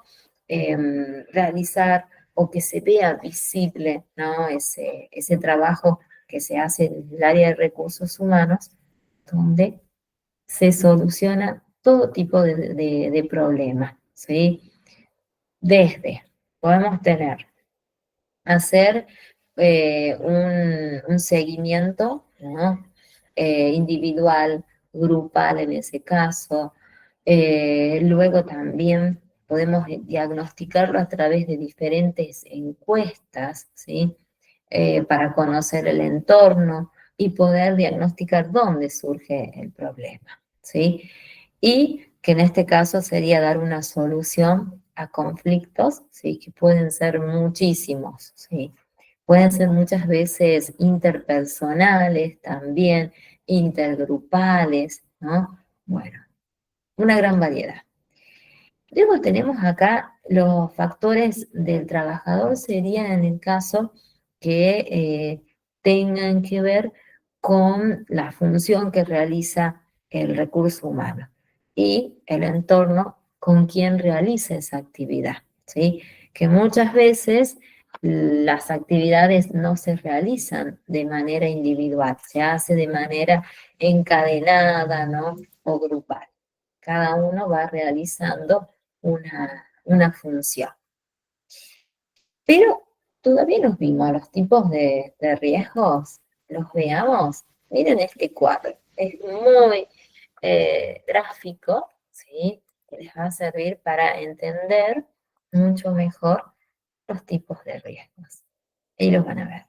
realizar o que se vea visible, ¿no? Ese trabajo que se hace en el área de recursos humanos donde se soluciona todo tipo de problemas, ¿sí? Desde, podemos hacer un seguimiento, ¿no? Individual, grupal en ese caso. Luego también podemos diagnosticarlo a través de diferentes encuestas, ¿sí? Para conocer el entorno y poder diagnosticar dónde surge el problema, ¿sí? Y que en este caso sería dar una solución a conflictos, ¿sí? Que pueden ser muchísimos, ¿sí? Pueden ser muchas veces interpersonales también, intergrupales, ¿no? Bueno, una gran variedad. Luego tenemos acá los factores del trabajador, serían en el caso que tengan que ver con la función que realiza el recurso humano y el entorno con quien realiza esa actividad, ¿sí? Que muchas veces las actividades no se realizan de manera individual, se hace de manera encadenada, ¿no? O grupal. Cada uno va realizando una función. Pero todavía nos vimos los tipos de riesgos, los veamos. Miren este cuadro, es muy gráfico, ¿sí? Que les va a servir para entender mucho mejor los tipos de riesgos. Ahí los van a ver.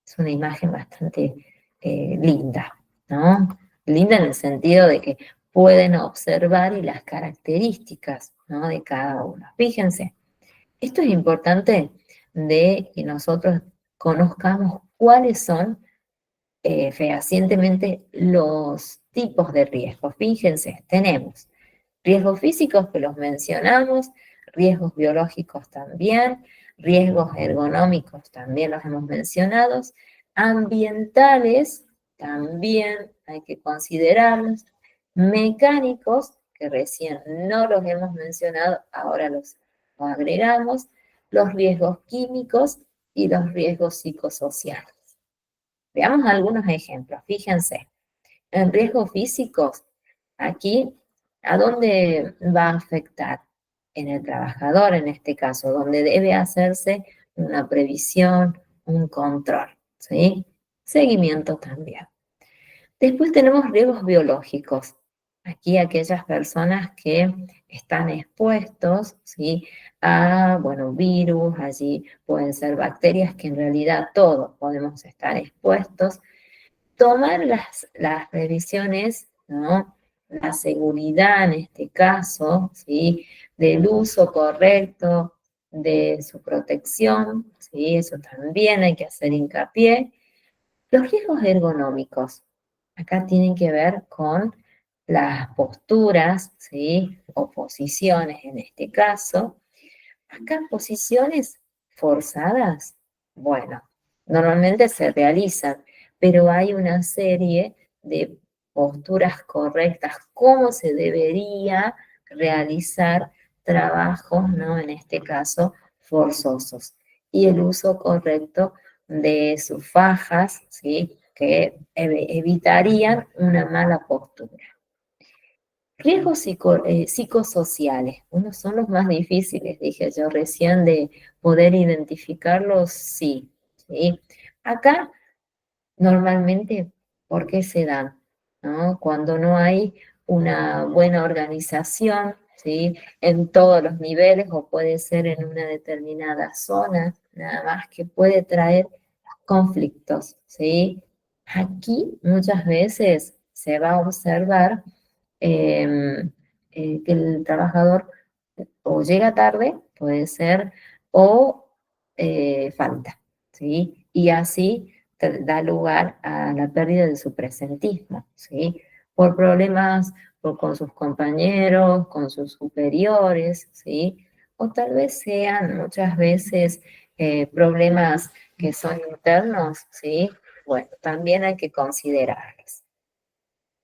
Es una imagen bastante linda, ¿no? Linda en el sentido de que pueden observar y las características, ¿no? De cada uno. Fíjense, esto es importante de que nosotros conozcamos cuáles son fehacientemente los tipos de riesgos. Fíjense, tenemos riesgos físicos que los mencionamos, riesgos biológicos también, riesgos ergonómicos también los hemos mencionado, ambientales también hay que considerarlos, mecánicos, que recién no los hemos mencionado, ahora los agregamos, los riesgos químicos y los riesgos psicosociales. Veamos algunos ejemplos, fíjense. En riesgos físicos, aquí, ¿a dónde va a afectar? En el trabajador, en este caso, donde debe hacerse una previsión, un control, ¿sí? Seguimiento también. Después tenemos riesgos biológicos. Aquí aquellas personas que están expuestos, ¿sí? A, bueno, virus, allí pueden ser bacterias que en realidad todos podemos estar expuestos, tomar las previsiones, ¿no? La seguridad en este caso, ¿sí? Del uso correcto de su protección, ¿sí? Eso también hay que hacer hincapié. Los riesgos ergonómicos, acá tienen que ver con las posturas, ¿sí? O posiciones en este caso. Acá posiciones forzadas, bueno, normalmente se realizan, pero hay una serie de posturas correctas, cómo se debería realizar trabajos, ¿no? En este caso, forzosos. Y el uso correcto de sus fajas, ¿sí? Que evitarían una mala postura. Riesgos psicosociales, unos son los más difíciles, dije yo recién, de poder identificarlos, sí, ¿sí? Acá, normalmente, ¿por qué se dan? ¿No? Cuando no hay una buena organización, ¿sí? En todos los niveles, o puede ser en una determinada zona, nada más que puede traer conflictos, ¿sí? Aquí muchas veces se va a observar eh, que el trabajador o llega tarde, puede ser, o falta, ¿sí? Y así da lugar a la pérdida de su presentismo, ¿sí? Por problemas con sus compañeros, con sus superiores, ¿sí? O tal vez sean muchas veces problemas que son internos, ¿sí? Bueno, también hay que considerarlos.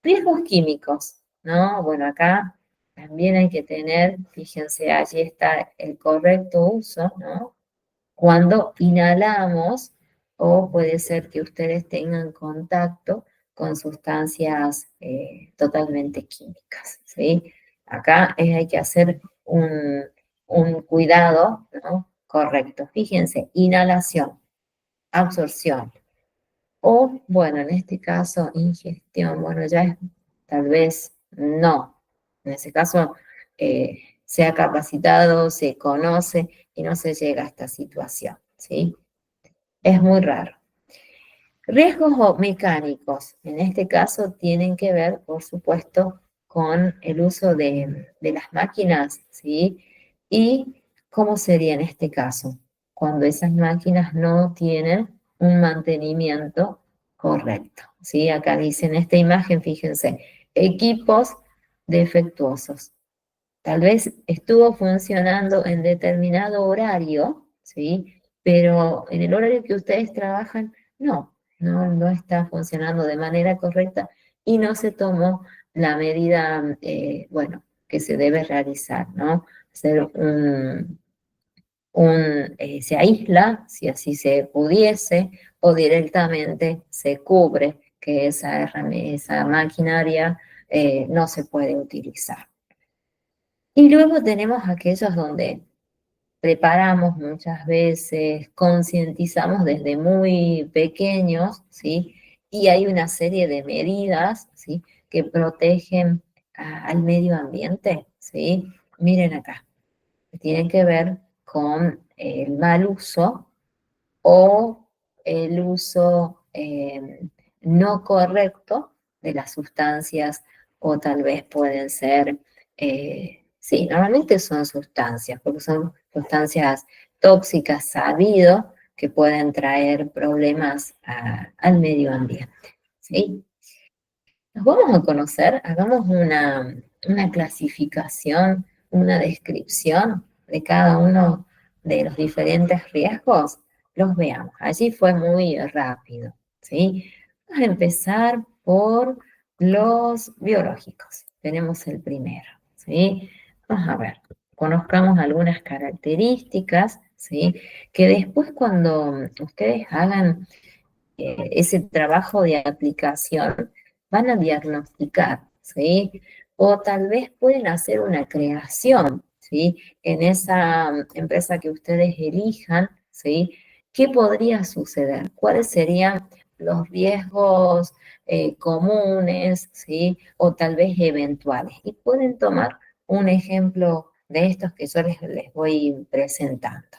Riesgos químicos, ¿no? Bueno, acá también hay que tener, fíjense, allí está el correcto uso, ¿no? Cuando inhalamos, o puede ser que ustedes tengan contacto con sustancias totalmente químicas, ¿sí? Acá hay que hacer un cuidado, ¿no? Correcto. Fíjense, inhalación, absorción, o, bueno, en este caso, ingestión, bueno, ya es tal vez no. En ese caso, se ha capacitado, se conoce y no se llega a esta situación, ¿sí? Es muy raro. Riesgos mecánicos, en este caso, tienen que ver, por supuesto, con el uso de las máquinas, ¿sí? Y cómo sería en este caso, cuando esas máquinas no tienen un mantenimiento correcto, ¿sí? Acá dice en esta imagen, fíjense, equipos defectuosos. Tal vez estuvo funcionando en determinado horario, ¿sí? Pero en el horario que ustedes trabajan, no está funcionando de manera correcta y no se tomó la medida, bueno, que se debe realizar, ¿no? Hacer se aísla, si así se pudiese, o directamente se cubre que esa maquinaria no se puede utilizar. Y luego tenemos aquellos donde preparamos muchas veces, concientizamos desde muy pequeños, ¿sí? Y hay una serie de medidas, ¿sí? Que protegen al medio ambiente, ¿sí? Miren acá, que tienen que ver con el mal uso o el uso no correcto de las sustancias, o tal vez pueden ser, sí, normalmente son sustancias, porque son sustancias tóxicas, sabido que pueden traer problemas al medio ambiente, ¿sí? Nos vamos a conocer, hagamos una clasificación, una descripción de cada uno de los diferentes riesgos. Los veamos. Allí fue muy rápido, ¿sí? Vamos a empezar por los biológicos. Tenemos el primero, ¿sí? Vamos a ver, conozcamos algunas características, ¿sí? Que después cuando ustedes hagan ese trabajo de aplicación, van a diagnosticar, ¿sí? O tal vez pueden hacer una creación, ¿sí? En esa empresa que ustedes elijan, ¿sí? ¿Qué podría suceder? ¿Cuáles serían los riesgos comunes, ¿sí? O tal vez eventuales. Y pueden tomar un ejemplo de estos que yo les voy presentando.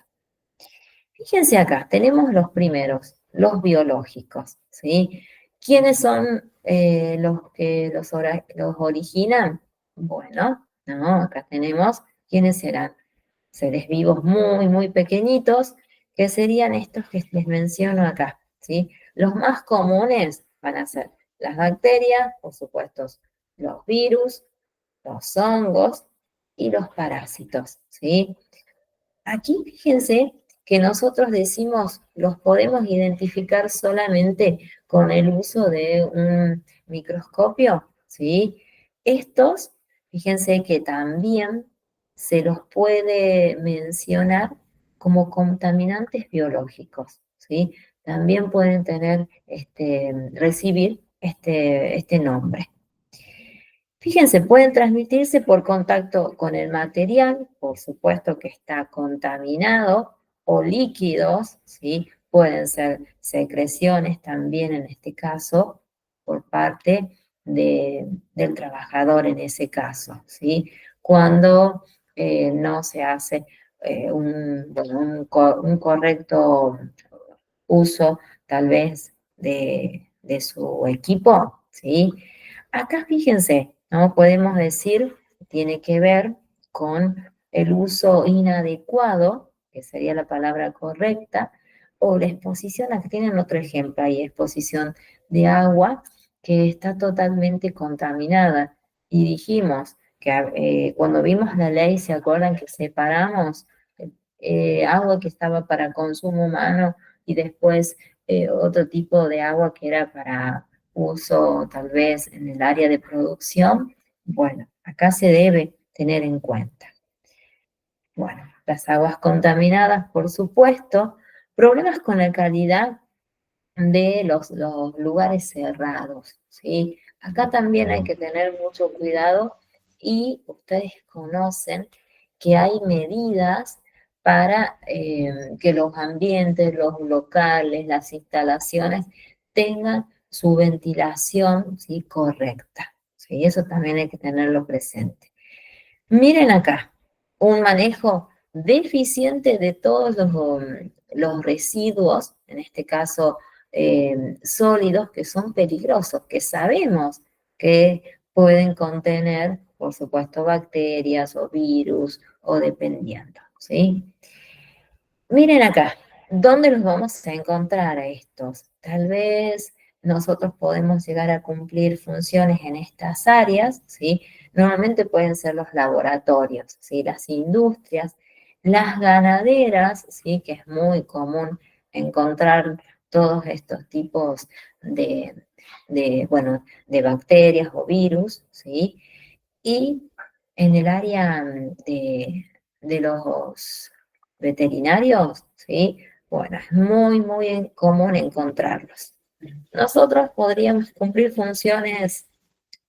Fíjense acá, tenemos los primeros, los biológicos, ¿sí? ¿Quiénes son los que los originan? Bueno, no, acá tenemos quiénes serán seres vivos muy, muy pequeñitos, que serían estos que les menciono acá, ¿sí? Los más comunes van a ser las bacterias, por supuesto, los virus, los hongos y los parásitos, ¿sí? Aquí fíjense que nosotros decimos, los podemos identificar solamente con el uso de un microscopio, ¿sí? Estos, fíjense que también se los puede mencionar como contaminantes biológicos, ¿sí? También pueden recibir este nombre. Fíjense, pueden transmitirse por contacto con el material, por supuesto que está contaminado, o líquidos, ¿sí? Pueden ser secreciones también en este caso, por parte del trabajador en ese caso, ¿sí? Cuando no se hace un correcto uso tal vez de su equipo, ¿sí? Acá fíjense, ¿no? Podemos decir que tiene que ver con el uso inadecuado, que sería la palabra correcta, o la exposición, aquí tienen otro ejemplo, hay exposición de agua que está totalmente contaminada. Y dijimos que cuando vimos la ley, ¿se acuerdan que separamos agua que estaba para consumo humano y después otro tipo de agua que era para uso tal vez en el área de producción? Bueno, acá se debe tener en cuenta. Bueno, las aguas contaminadas, por supuesto, problemas con la calidad de los lugares cerrados, ¿sí? Acá también hay que tener mucho cuidado y ustedes conocen que hay medidas para que los ambientes, los locales, las instalaciones tengan su ventilación, ¿sí? Correcta, ¿sí? Eso también hay que tenerlo presente. Miren acá, un manejo deficiente de todos los residuos, en este caso sólidos, que son peligrosos, que sabemos que pueden contener, por supuesto, bacterias o virus o dependiendo, ¿sí? Miren acá, ¿dónde los vamos a encontrar a estos? Tal vez nosotros podemos llegar a cumplir funciones en estas áreas, ¿sí? Normalmente pueden ser los laboratorios, ¿sí? Las industrias, las ganaderas, ¿sí? Que es muy común encontrar todos estos tipos bueno, de bacterias o virus, ¿sí? Y en el área de los veterinarios, ¿sí? Bueno, es muy común encontrarlos. Nosotros podríamos cumplir funciones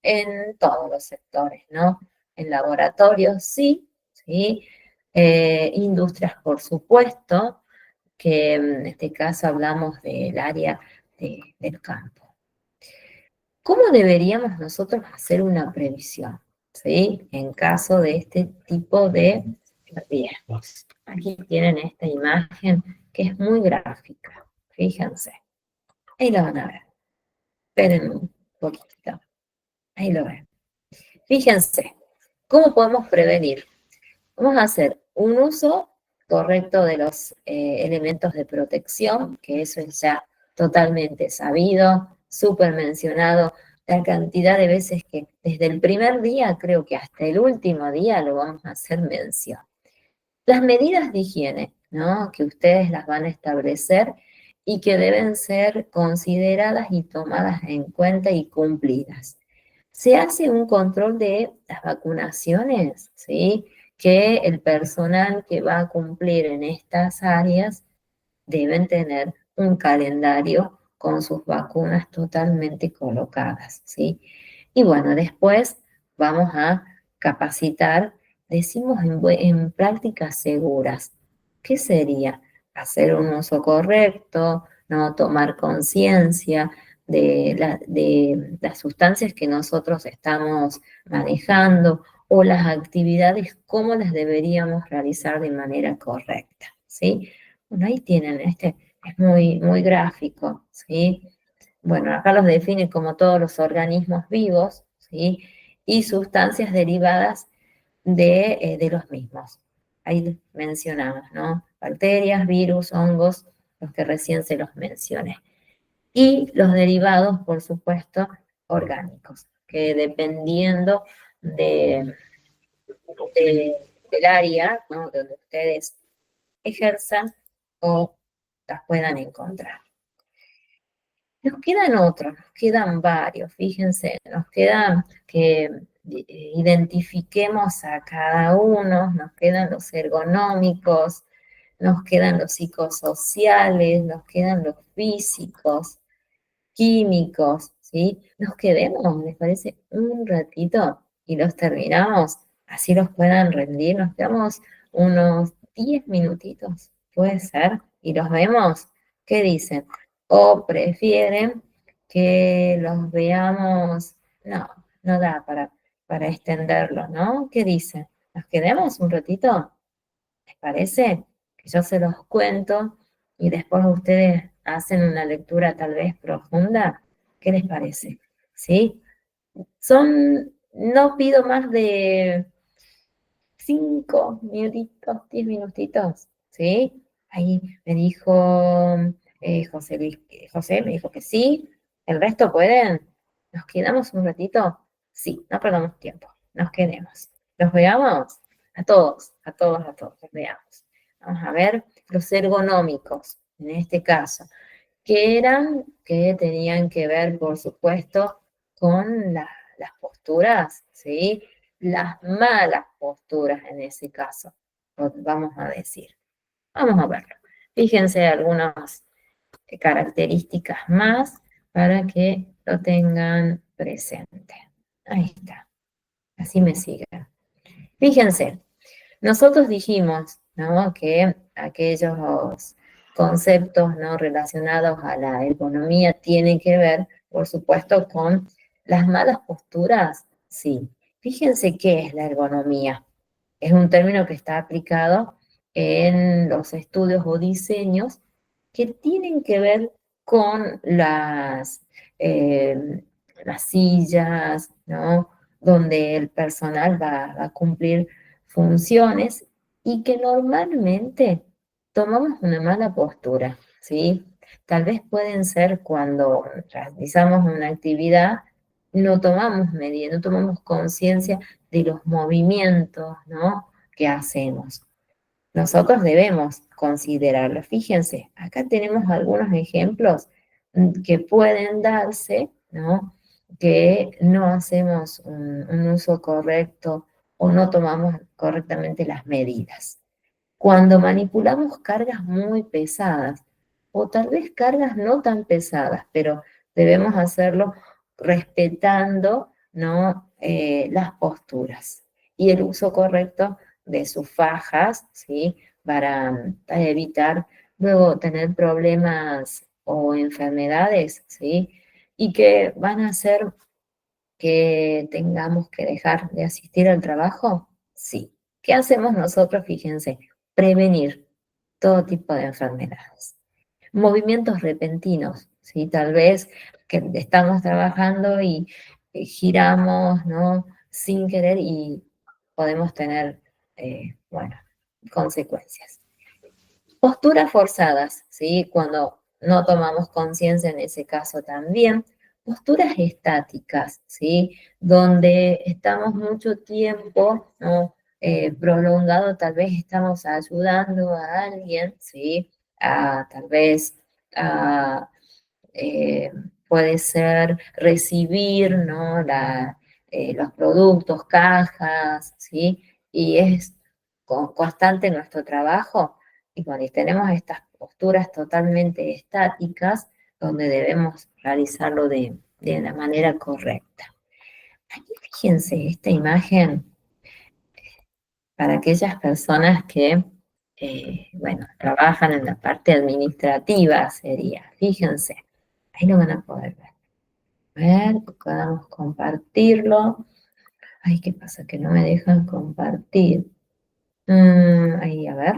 en todos los sectores, ¿no? En laboratorios, sí, ¿sí? Industrias, por supuesto, que en este caso hablamos del área del campo. ¿Cómo deberíamos nosotros hacer una previsión? ¿Sí? En caso de este tipo de riesgos. Aquí tienen esta imagen que es muy gráfica. Fíjense. Ahí lo van a ver. Esperen un poquito. Ahí lo ven. Fíjense. ¿Cómo podemos prevenir? Vamos a hacer un uso correcto de los elementos de protección, que eso es ya totalmente sabido, súper mencionado, la cantidad de veces que desde el primer día, creo que hasta el último día lo vamos a hacer mención. Las medidas de higiene, ¿no? Que ustedes las van a establecer y que deben ser consideradas y tomadas en cuenta y cumplidas. Se hace un control de las vacunaciones, ¿sí? Que el personal que va a cumplir en estas áreas deben tener un calendario con sus vacunas totalmente colocadas, ¿sí? Y bueno, después vamos a capacitar, decimos en prácticas seguras. ¿Qué sería? Hacer un uso correcto, no tomar conciencia de las sustancias que nosotros estamos manejando o las actividades, cómo las deberíamos realizar de manera correcta, ¿sí? Bueno, ahí tienen, este es muy gráfico, ¿sí? Bueno, acá los define como todos los organismos vivos, ¿sí? Y sustancias derivadas de los mismos. Ahí mencionamos, ¿no? Bacterias, virus, hongos, los que recién se los mencioné. Y los derivados, por supuesto, orgánicos, que dependiendo de, del área, ¿no? Donde ustedes ejerzan o las puedan encontrar. Nos quedan otros, nos quedan varios, fíjense, nos quedan que identifiquemos a cada uno, nos quedan los ergonómicos, nos quedan los psicosociales, nos quedan los físicos, químicos, ¿sí? Nos quedemos, ¿les parece? Un ratito y los terminamos, así los puedan rendir, nos quedamos unos 10 minutitos, puede ser, y los vemos, ¿qué dicen? O prefieren que los veamos, no, no da para extenderlos, ¿no? ¿Qué dicen? ¿Nos quedemos un ratito? ¿Les parece? Que yo se los cuento y después ustedes hacen una lectura tal vez profunda. ¿Qué les parece? ¿Sí? No pido más de 5 minutitos, 10 minutitos, ¿sí? Ahí me dijo José Luis, José me dijo que sí. ¿El resto pueden? ¿Nos quedamos un ratito? Sí, no perdamos tiempo, nos quedemos. ¿Los veamos? A todos, los veamos. Vamos a ver los ergonómicos, en este caso, que tenían que ver, por supuesto, con las posturas, ¿sí? Las malas posturas en ese caso, vamos a decir. Vamos a verlo. Fíjense algunos características más para que lo tengan presente. Ahí está, así me siguen. Fíjense, nosotros dijimos, ¿no?, que aquellos conceptos no relacionados a la ergonomía tienen que ver, por supuesto, con las malas posturas. Sí, fíjense qué es la ergonomía. Es un término que está aplicado en los estudios o diseños que tienen que ver con eh, las sillas, ¿no?, donde el personal va a cumplir funciones y que normalmente tomamos una mala postura, ¿sí? Tal vez pueden ser cuando realizamos una actividad, no tomamos medida, no tomamos conciencia de los movimientos, ¿no?, que hacemos. Nosotros debemos considerarlo. Fíjense, acá tenemos algunos ejemplos que pueden darse, ¿no?, que no hacemos un uso correcto o no tomamos correctamente las medidas. Cuando manipulamos cargas muy pesadas, o tal vez cargas no tan pesadas, pero debemos hacerlo respetando, ¿no?, las posturas y el uso correcto de sus fajas, ¿sí?, para evitar luego tener problemas o enfermedades, ¿sí?, y que van a hacer que tengamos que dejar de asistir al trabajo. Sí. ¿Qué hacemos nosotros? Fíjense, prevenir todo tipo de enfermedades. Movimientos repentinos, ¿sí? Tal vez que estamos trabajando y giramos, ¿no?, sin querer y podemos tener, bueno, consecuencias. Posturas forzadas, ¿sí? Cuando no tomamos conciencia en ese caso también. Posturas estáticas, ¿sí? Donde estamos mucho tiempo, ¿no?, prolongado, tal vez estamos ayudando a alguien, ¿sí? Tal vez a, eh, puede ser recibir, ¿no?, los productos, cajas, ¿sí? Y es constante nuestro trabajo. Y cuando tenemos estas posturas totalmente estáticas, donde debemos realizarlo de la manera correcta. Aquí fíjense esta imagen para aquellas personas que, bueno, trabajan en la parte administrativa, sería. Fíjense, ahí lo van a poder ver. A ver, podamos compartirlo. Ay, ¿qué pasa? Que no me dejan compartir. Ahí, a ver.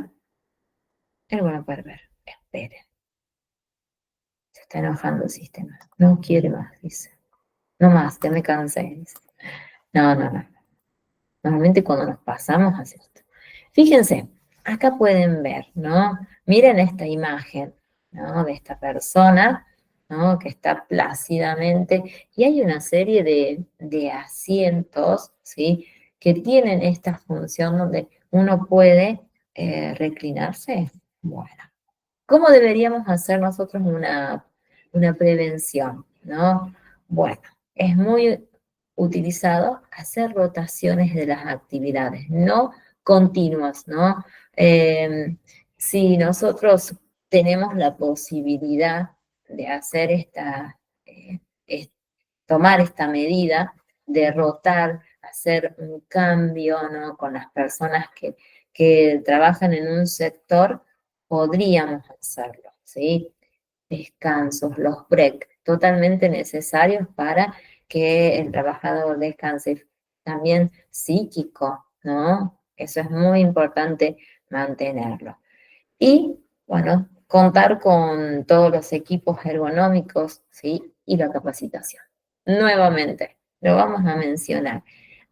Ahí lo van a poder ver. Esperen. Se está enojando el sistema. No quiere más, dice. No más, ya me cansé, dice. No, no, no. Normalmente cuando nos pasamos hace esto. Fíjense, acá pueden ver, ¿no? Miren esta imagen, ¿no?, de esta persona, ¿no?, que está plácidamente, y hay una serie de asientos, ¿sí?, que tienen esta función donde uno puede reclinarse. Bueno, ¿cómo deberíamos hacer nosotros una prevención, no? Bueno, es muy utilizado hacer rotaciones de las actividades, no continuas, ¿no? Si nosotros tenemos la posibilidad de hacer eh, es- tomar esta medida, de rotar, hacer un cambio, ¿no?, con las personas que trabajan en un sector, podríamos hacerlo, ¿sí? Descansos, los break, totalmente necesarios para que el trabajador descanse. También psíquico, ¿no? Eso es muy importante mantenerlo. Y, bueno, contar con todos los equipos ergonómicos, ¿sí? Y la capacitación. Nuevamente, lo vamos a mencionar.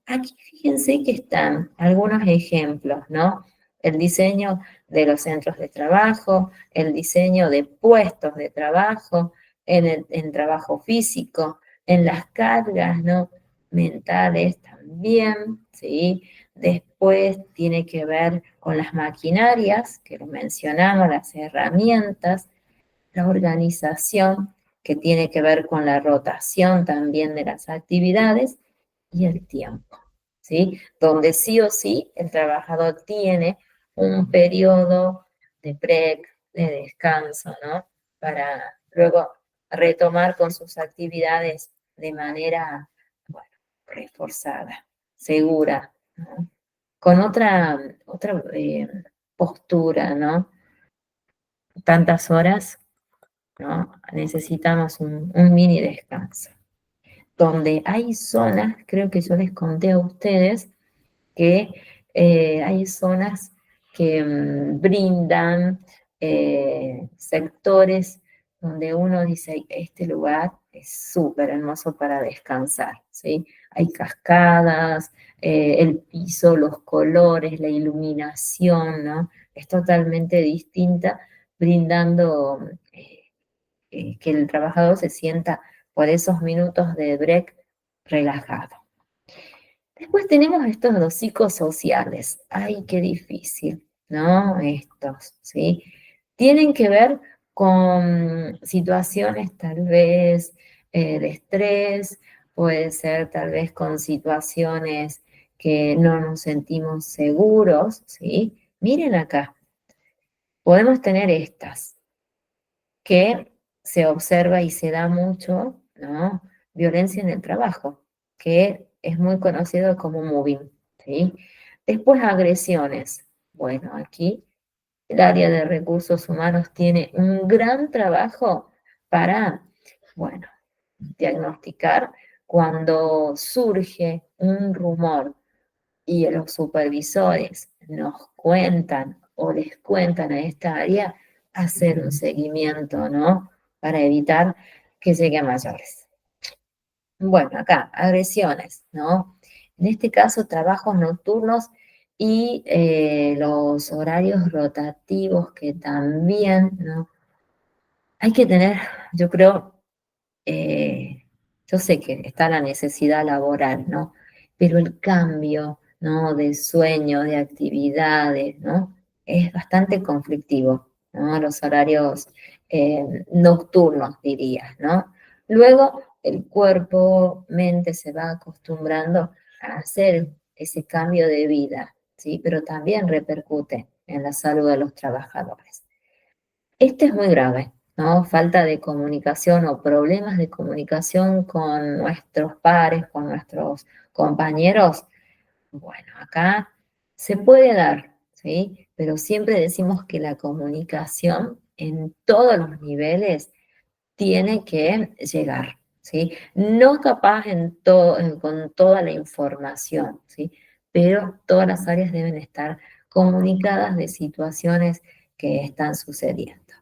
Aquí fíjense que están algunos ejemplos, ¿no? El diseño de los centros de trabajo, el diseño de puestos de trabajo, en trabajo físico, en las cargas, ¿no?, mentales también, ¿sí? Después tiene que ver con las maquinarias, que lo mencionamos, las herramientas, la organización, que tiene que ver con la rotación también de las actividades, y el tiempo, ¿sí? Donde sí o sí el trabajador tiene un periodo de break, de descanso, ¿no? para luego retomar con sus actividades de manera, bueno, reforzada, segura, ¿no? Con otra postura, ¿no? Tantas horas, ¿no? Necesitamos un mini descanso. Donde hay zonas, creo que yo les conté a ustedes, que hay zonas que brindan sectores donde uno dice, este lugar es súper hermoso para descansar, ¿sí? Hay cascadas, el piso, los colores, la iluminación, ¿no? Es totalmente distinta, brindando que el trabajador se sienta por esos minutos de break relajado. Después tenemos estos dos psicosociales. Ay, qué difícil, ¿no? Estos, ¿sí? Tienen que ver con situaciones tal vez de estrés, puede ser tal vez con situaciones que no nos sentimos seguros, ¿sí? Miren acá, podemos tener estas que se observa y se da mucho, ¿no? Violencia en el trabajo, que es muy conocido como mobbing, ¿sí? Después agresiones. Bueno, aquí el área de recursos humanos tiene un gran trabajo para, bueno, diagnosticar cuando surge un rumor y los supervisores nos cuentan o les cuentan a esta área, hacer un seguimiento, ¿no? Para evitar que llegue a mayores. Bueno, acá, agresiones, ¿no? En este caso, trabajos nocturnos y los horarios rotativos que también, ¿no? Hay que tener, yo creo, eh, yo sé que está la necesidad laboral, ¿no? Pero el cambio, ¿no? De sueño, de actividades, ¿no? Es bastante conflictivo, ¿no? Los horarios nocturnos, diría, ¿no? Luego el cuerpo, mente se va acostumbrando a hacer ese cambio de vida, ¿sí? Pero también repercute en la salud de los trabajadores. Este es muy grave, ¿no? Falta de comunicación o problemas de comunicación con nuestros pares, con nuestros compañeros. Bueno, acá se puede dar, ¿sí? Pero siempre decimos que la comunicación en todos los niveles tiene que llegar, ¿sí? No capaz con toda la información, ¿sí? Pero todas las áreas deben estar comunicadas de situaciones que están sucediendo.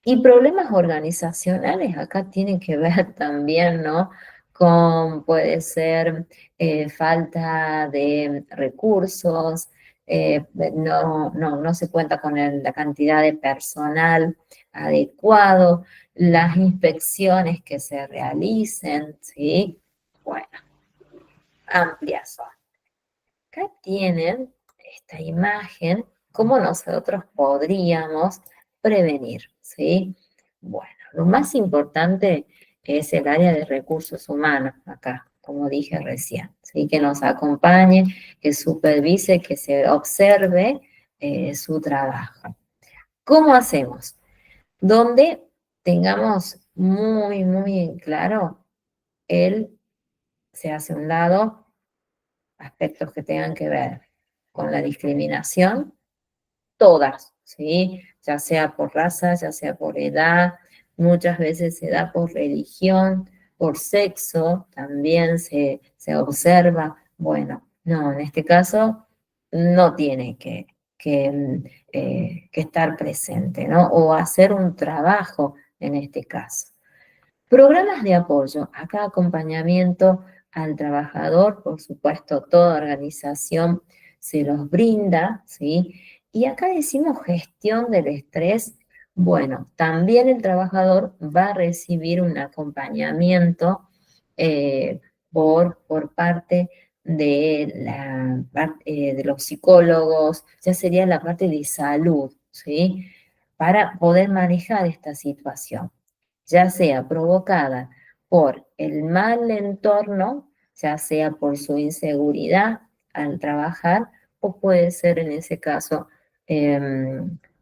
Y problemas organizacionales acá tienen que ver también, ¿no? Con puede ser falta de recursos, no se cuenta con la cantidad de personal adecuado, las inspecciones que se realicen, ¿sí? Bueno, amplias son. Acá tienen esta imagen, cómo nosotros podríamos prevenir, ¿sí? Bueno, lo más importante es el área de recursos humanos acá, como dije recién, ¿sí? Que nos acompañe, que supervise, que se observe su trabajo. ¿Cómo hacemos? Donde tengamos muy en claro, él se hace a un lado, aspectos que tengan que ver con la discriminación, todas, ¿sí? Ya sea por raza, ya sea por edad, muchas veces se da por religión, por sexo, también se observa, bueno, no, en este caso no tiene que estar presente, ¿no? O hacer un trabajo en este caso. Programas de apoyo, acá acompañamiento al trabajador, por supuesto, toda organización se los brinda, ¿sí? Y acá decimos gestión del estrés. Bueno, también el trabajador va a recibir un acompañamiento eh, por parte de los psicólogos, ya sería la parte de salud, ¿sí? Para poder manejar esta situación, ya sea provocada por el mal entorno, ya sea por su inseguridad al trabajar, o puede ser en ese caso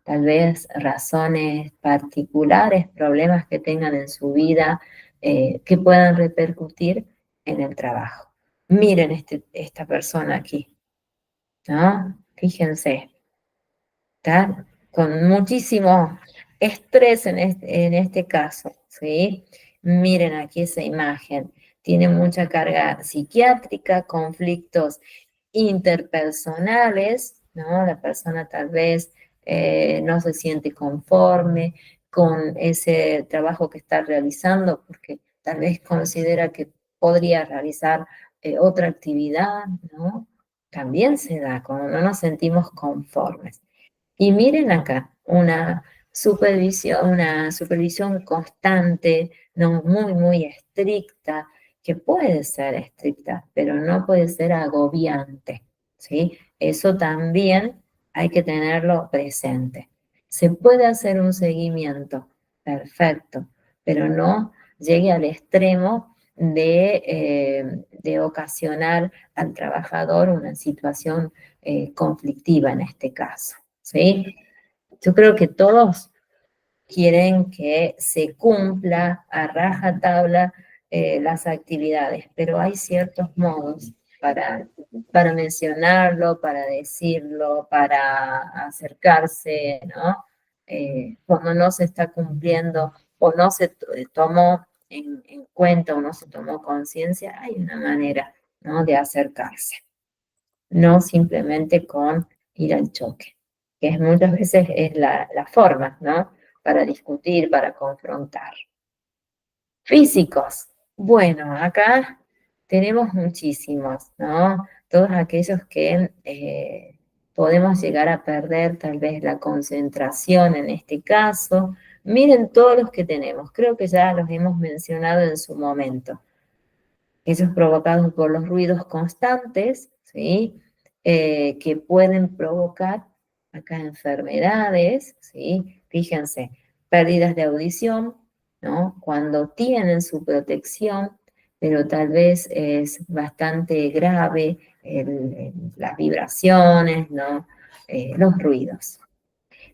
tal vez razones particulares, problemas que tengan en su vida que puedan repercutir en el trabajo. Miren esta persona aquí, ¿no? Fíjense, está con muchísimo estrés en este caso, ¿sí? Miren aquí esa imagen. Tiene mucha carga psiquiátrica, conflictos interpersonales, ¿no? La persona tal vez no se siente conforme con ese trabajo que está realizando porque tal vez considera que podría realizar otra actividad, ¿no? También se da cuando no nos sentimos conformes. Y miren acá, una supervisión constante, no muy, muy estricta, que puede ser estricta, pero no puede ser agobiante, ¿sí? Eso también hay que tenerlo presente. Se puede hacer un seguimiento, perfecto, pero no llegue al extremo de ocasionar al trabajador una situación conflictiva en este caso. ¿Sí? Yo creo que todos quieren que se cumpla a rajatabla las actividades, pero hay ciertos modos para mencionarlo, para decirlo, para acercarse, ¿no? Cuando no se está cumpliendo o no se tomó en cuenta o no se tomó conciencia, hay una manera, ¿no? De acercarse, no simplemente con ir al choque, que es muchas veces es la forma, ¿no? Para discutir, para confrontar. Físicos. Bueno, acá tenemos muchísimos, ¿no? Todos aquellos que podemos llegar a perder tal vez la concentración en este caso. Miren todos los que tenemos, creo que ya los hemos mencionado en su momento. Esos provocados por los ruidos constantes, ¿sí? Que pueden provocar acá enfermedades, ¿sí? Fíjense, pérdidas de audición, ¿no? Cuando tienen su protección, pero tal vez es bastante grave las vibraciones, ¿no? Los ruidos.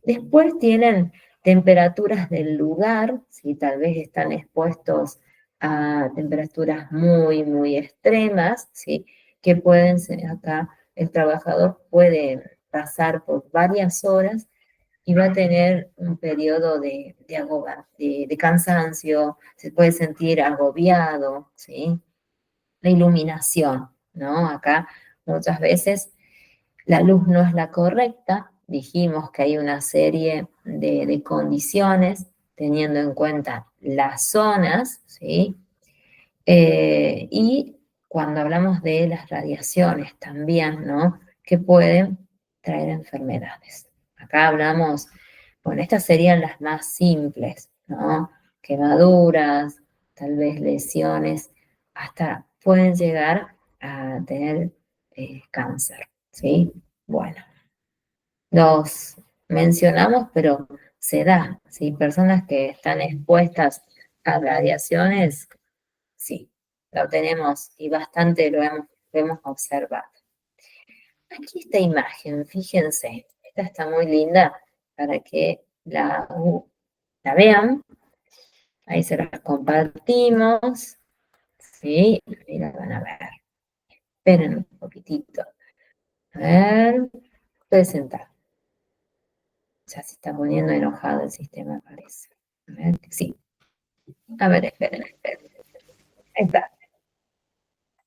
Después tienen temperaturas del lugar, si tal vez están expuestos a temperaturas muy, muy extremas, ¿sí? Que pueden ser acá, el trabajador puede pasar por varias horas y va a tener un periodo de cansancio, se puede sentir agobiado, ¿sí? La iluminación, ¿no? Acá muchas veces la luz no es la correcta, dijimos que hay una serie de condiciones teniendo en cuenta las zonas, ¿sí? Y cuando hablamos de las radiaciones también, ¿no? Que pueden traer enfermedades. Acá hablamos, bueno, estas serían las más simples, ¿no? Quemaduras, tal vez lesiones, hasta pueden llegar a tener cáncer, ¿sí? Bueno, los mencionamos, pero se da, ¿sí? Personas que están expuestas a radiaciones, sí, lo tenemos y bastante lo hemos observado. Aquí esta imagen, fíjense, esta está muy linda para que la vean. Ahí se las compartimos, ¿sí? Ahí la van a ver. Esperen un poquitito. A ver, presentar. Ya se está poniendo enojado el sistema, parece. A ver, sí. A ver, esperen. Ahí está.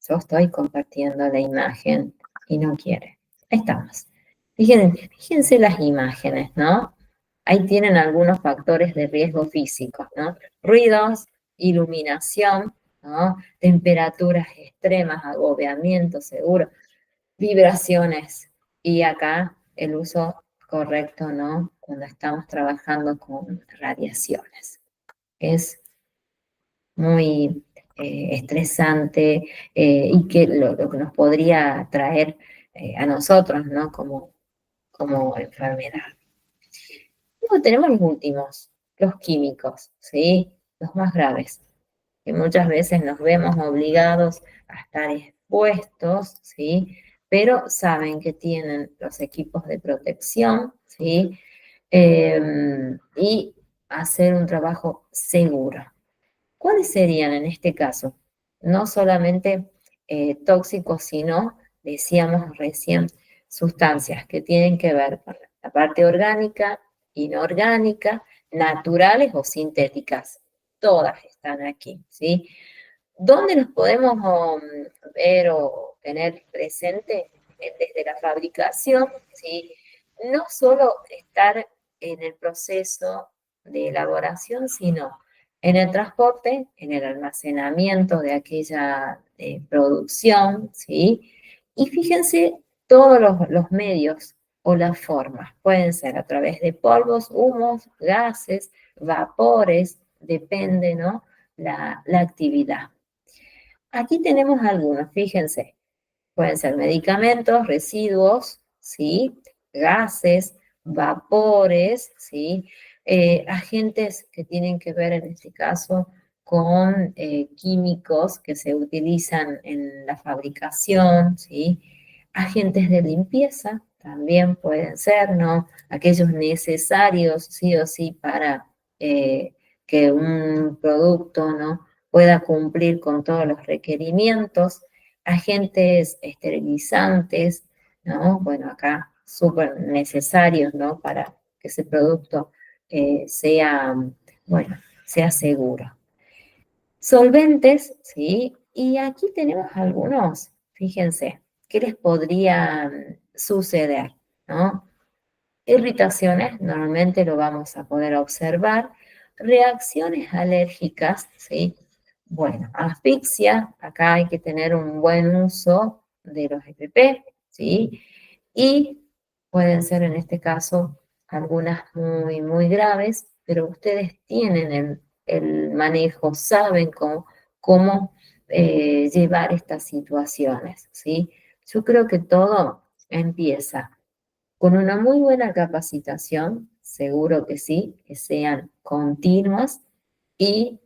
Yo estoy compartiendo la imagen y no quiere. Ahí estamos. Fíjense las imágenes, ¿no? Ahí tienen algunos factores de riesgo físicos, ¿no? Ruidos, iluminación, ¿no? Temperaturas extremas, agobiamiento seguro, vibraciones. Y acá el uso correcto, ¿no? Cuando estamos trabajando con radiaciones. Es muy estresante y que lo que nos podría traer a nosotros, ¿no? Como enfermedad. Luego tenemos los últimos, los químicos, ¿sí? Los más graves, que muchas veces nos vemos obligados a estar expuestos, ¿sí? Pero saben que tienen los equipos de protección, ¿sí? y hacer un trabajo seguro. ¿Cuáles serían en este caso? No solamente tóxicos, sino, decíamos recién, sustancias que tienen que ver con la parte orgánica, inorgánica, naturales o sintéticas. Todas están aquí, ¿sí? ¿Dónde los podemos ver o tener presente? Desde la fabricación, ¿sí? No solo estar en el proceso de elaboración, sino en el transporte, en el almacenamiento de aquella producción, ¿sí? Y fíjense todos los medios o las formas. Pueden ser a través de polvos, humos, gases, vapores, depende, ¿no? La actividad. Aquí tenemos algunos, fíjense, pueden ser medicamentos, residuos, ¿sí? Gases, vapores, ¿sí? Agentes que tienen que ver en este caso con químicos que se utilizan en la fabricación, ¿sí? Agentes de limpieza también pueden ser, ¿no? Aquellos necesarios sí o sí para que un producto, ¿no? Pueda cumplir con todos los requerimientos, agentes esterilizantes, ¿no? Bueno, acá súper necesarios, ¿no? Para que ese producto sea, bueno, sea seguro. Solventes, ¿sí? Y aquí tenemos algunos, fíjense, ¿qué les podría suceder, ¿no? Irritaciones, normalmente lo vamos a poder observar. Reacciones alérgicas, ¿sí? Bueno, asfixia, acá hay que tener un buen uso de los EPP, ¿sí? Y pueden ser en este caso algunas muy, muy graves, pero ustedes tienen el manejo, saben cómo llevar estas situaciones, ¿sí? Yo creo que todo empieza con una muy buena capacitación, seguro que sí, que sean continuas y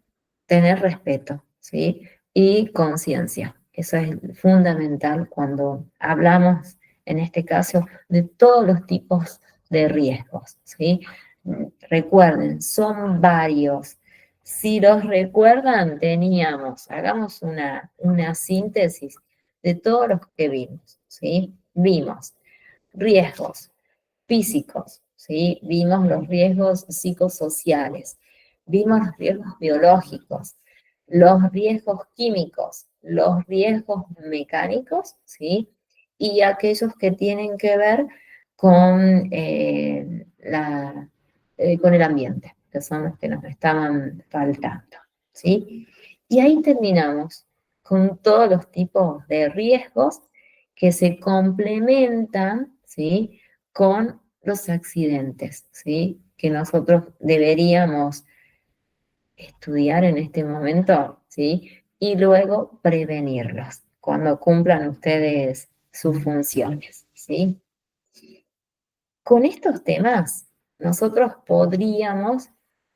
tener respeto, ¿sí? Y conciencia. Eso es fundamental cuando hablamos, en este caso, de todos los tipos de riesgos, ¿sí? Recuerden, son varios. Si los recuerdan, teníamos, hagamos una síntesis de todos los que vimos, ¿sí? Vimos riesgos físicos, ¿sí? Vimos los riesgos psicosociales, vimos los riesgos biológicos, los riesgos químicos, los riesgos mecánicos, ¿sí? Y aquellos que tienen que ver con, con el ambiente, que son los que nos estaban faltando, ¿sí? Y ahí terminamos con todos los tipos de riesgos que se complementan, ¿sí? Con los accidentes, ¿sí? Que nosotros deberíamos estudiar en este momento, ¿sí? Y luego prevenirlos cuando cumplan ustedes sus funciones, ¿sí? Con estos temas, nosotros podríamos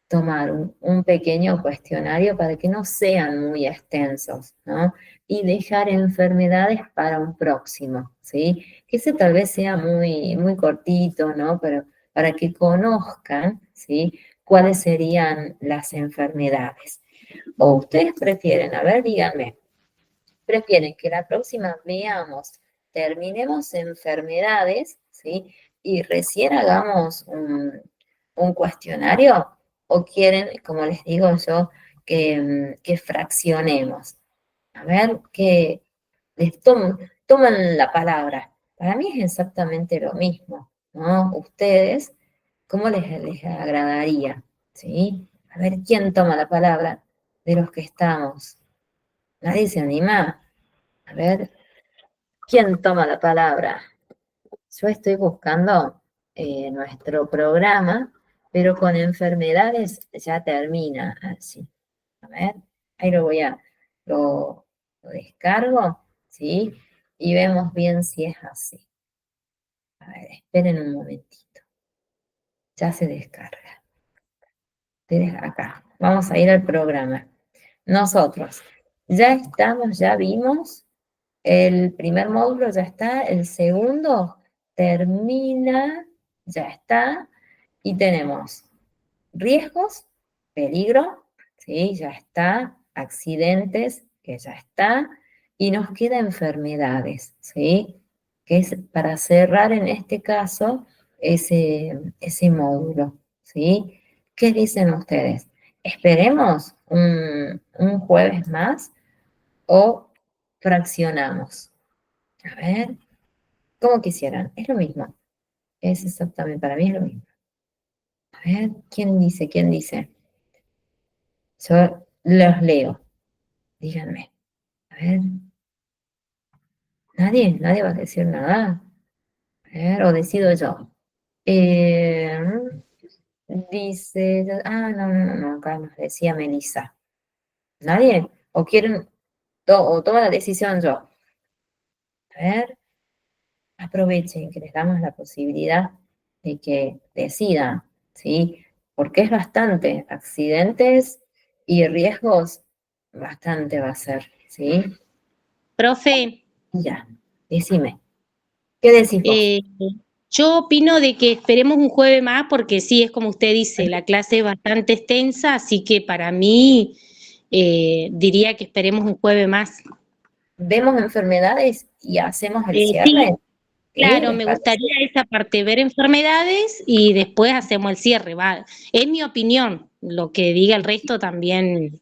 tomar un pequeño cuestionario para que no sean muy extensos, ¿no? Y dejar enfermedades para un próximo, ¿sí? Que ese tal vez sea muy, muy cortito, ¿no? Pero para que conozcan, ¿sí? Cuáles serían las enfermedades. O ustedes prefieren, a ver, díganme, prefieren que la próxima veamos, terminemos enfermedades, ¿sí? Y recién hagamos un cuestionario, o quieren, como les digo yo, que fraccionemos. A ver, que les toman la palabra. Para mí es exactamente lo mismo, ¿no? Ustedes, ¿cómo les agradaría? ¿Sí? A ver, ¿quién toma la palabra de los que estamos? Nadie se anima. A ver, ¿quién toma la palabra? Yo estoy buscando nuestro programa, pero con enfermedades ya termina así. A ver, ahí lo descargo, ¿sí? Y vemos bien si es así. A ver, esperen un momentito. Ya se descarga. Ustedes acá. Vamos a ir al programa. Nosotros ya estamos, ya vimos. El primer módulo ya está, el segundo termina, ya está, Y tenemos riesgos, peligro, ¿sí? Ya está, accidentes, que ya está, y nos queda enfermedades, ¿sí? Que es para cerrar en este caso ese módulo, ¿sí? ¿Qué dicen ustedes? ¿Esperemos un jueves más o fraccionamos? A ver, ¿cómo quisieran? Es lo mismo, es exactamente, para mí es lo mismo. A ver, ¿quién dice? ¿Quién dice? Yo los leo, díganme. A ver, nadie va a decir nada. A ver, o decido yo. Eh, dice, no, acá nos decía Melissa. ¿Nadie? ¿O quieren, o toma la decisión yo? A ver, aprovechen que les damos la posibilidad de que decidan, ¿sí? Porque es bastante, accidentes y riesgos, bastante va a ser, ¿sí? Profe, Ya, decime, ¿qué decís vos? eh, yo opino de que esperemos un jueves más porque sí, es como usted dice, la clase es bastante extensa, así que para mí diría que esperemos un jueves más. Vemos enfermedades y hacemos el cierre, Sí, ¿sí? claro, ¿Les me parece? gustaría esa parte, ver enfermedades y después hacemos el cierre. Va. Es mi opinión, lo que diga el resto también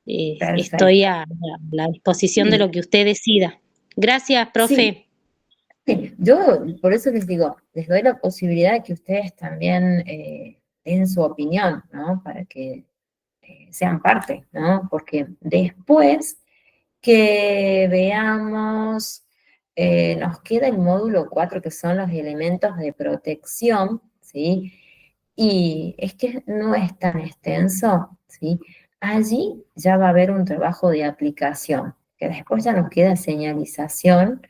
estoy Perfecto. a la disposición de Sí, lo que usted decida. Gracias, sí, profe. sí. Yo por eso les digo, les doy la posibilidad de que ustedes también den su opinión, ¿no? Para que sean parte, ¿no? Porque después que veamos, nos queda el módulo 4 que son los elementos de protección, ¿sí? Y es que no es tan extenso, ¿sí? Allí ya va a haber un trabajo de aplicación, que después ya nos queda señalización,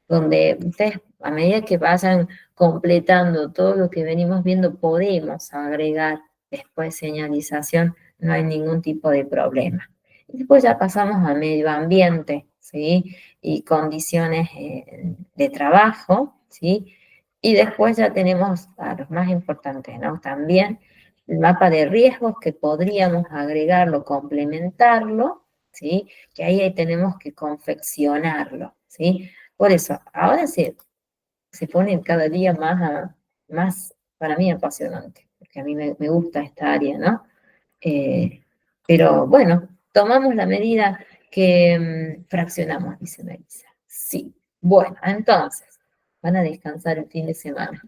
donde ustedes a medida que vayan completando todo lo que venimos viendo, podemos agregar después señalización, no hay ningún tipo de problema. Y después ya pasamos a medio ambiente, ¿sí? Y condiciones de trabajo, ¿sí? Y después ya tenemos a los más importantes, ¿no? También el mapa de riesgos que podríamos agregarlo, complementarlo, ¿sí? Que ahí tenemos que confeccionarlo, ¿sí? Por eso, ahora se pone cada día más para mí apasionante, porque a mí me gusta esta área, ¿no? Eh, pero bueno, tomamos la medida que fraccionamos, dice Melissa. Sí, bueno, entonces, van a descansar el fin de semana,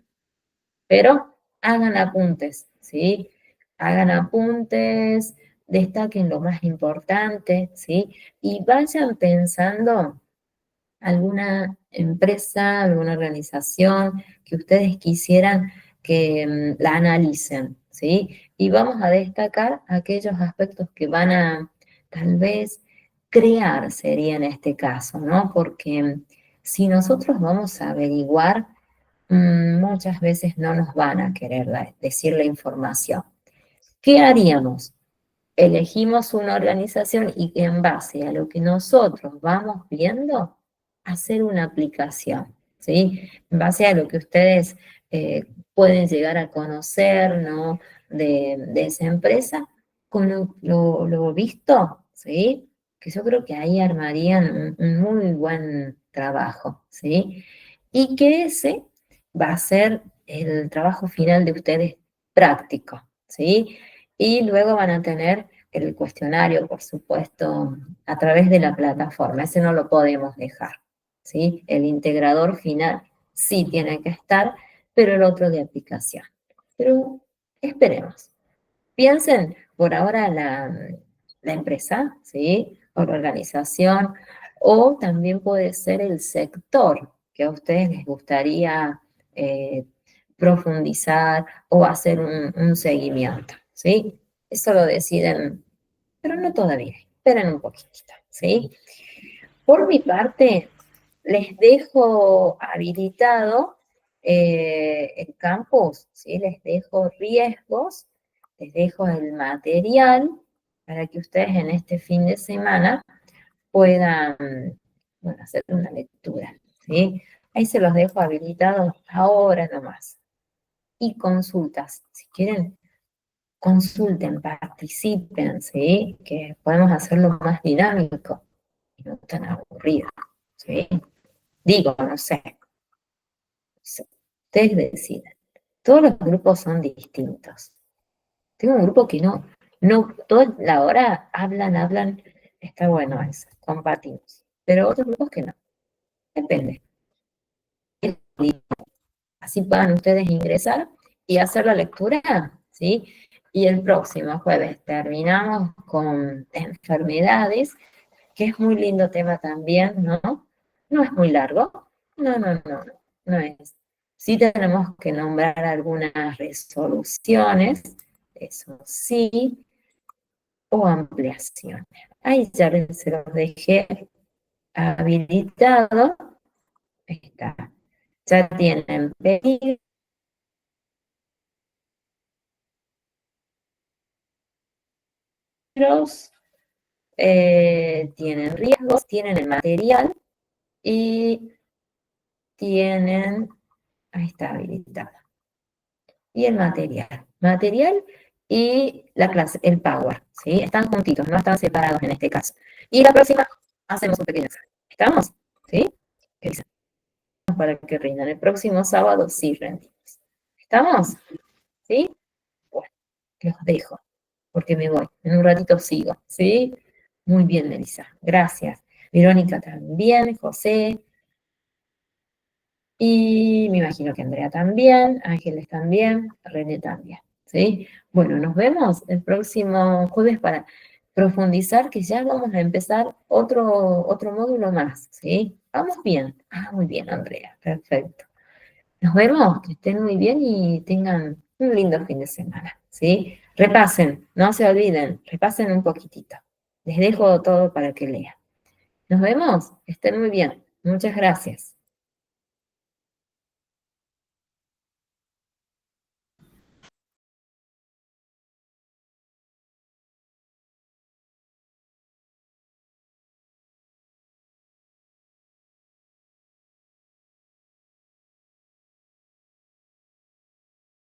pero hagan apuntes, ¿sí? Hagan apuntes, destaquen lo más importante, ¿sí? Y vayan pensando alguna empresa, alguna organización que ustedes quisieran que la analicen, ¿sí? Y vamos a destacar aquellos aspectos que van a tal vez crear, sería en este caso, ¿no? Porque si nosotros vamos a averiguar, muchas veces no nos van a querer decir la información. ¿Qué haríamos? Elegimos una organización y en base a lo que nosotros vamos viendo, hacer una aplicación, ¿sí? En base a lo que ustedes pueden llegar a conocer, ¿no? De esa empresa, con lo visto, ¿sí? Que yo creo que ahí armarían un muy buen trabajo, ¿sí? Y que ese va a ser el trabajo final de ustedes práctico, ¿sí? Y luego van a tener el cuestionario, por supuesto, a través de la plataforma. Ese no lo podemos dejar, ¿sí? El integrador final sí tiene que estar, pero el otro de aplicación. Pero esperemos. Piensen por ahora la empresa, ¿sí? O la organización, o también puede ser el sector que a ustedes les gustaría eh, profundizar o hacer un seguimiento, ¿sí? Eso lo deciden, pero no todavía, esperen un poquitito, ¿sí? Por mi parte, les dejo habilitado el campus, ¿sí? Les dejo riesgos, les dejo el material para que ustedes en este fin de semana puedan, bueno, hacer una lectura, ¿sí? Ahí se los dejo habilitados ahora nomás. y consultas. Si quieren, consulten, participen, ¿sí? Que podemos hacerlo más dinámico y no tan aburrido, ¿sí? Digo, no sé, ustedes deciden. Todos los grupos son distintos. Tengo un grupo que toda la hora hablan, está bueno eso, compartimos. Pero otros grupos que no, depende. Así puedan ustedes ingresar y hacer la lectura, ¿sí? Y el próximo jueves terminamos con enfermedades, que es muy lindo tema también, ¿no? No es muy largo, no es. Sí tenemos que nombrar algunas resoluciones, eso sí, o ampliaciones. Ahí ya se los dejé habilitado, ahí está. Ya tienen peligros, tienen riesgos, tienen el material y tienen, ahí está habilitado, y el material y la clase, el power, ¿sí? Están juntitos, no están separados en este caso. Y la próxima hacemos un pequeño examen. ¿Estamos? ¿Sí? Para que rindan. El próximo sábado sí rendimos. ¿Estamos? ¿Sí? Bueno, los dejo, porque me voy. En un ratito sigo, ¿sí? Muy bien, Melissa. Gracias. Verónica también, José. Y me imagino que Andrea también, Ángeles también, René también, ¿sí? Bueno, nos vemos el próximo jueves para profundizar, que ya vamos a empezar otro módulo más, ¿sí? Vamos bien. Ah, muy bien, Andrea, perfecto. Nos vemos, que estén muy bien y tengan un lindo fin de semana, ¿sí? Repasen, no se olviden, repasen un poquitito. Les dejo todo para que lean. Nos vemos, que estén muy bien. Muchas gracias.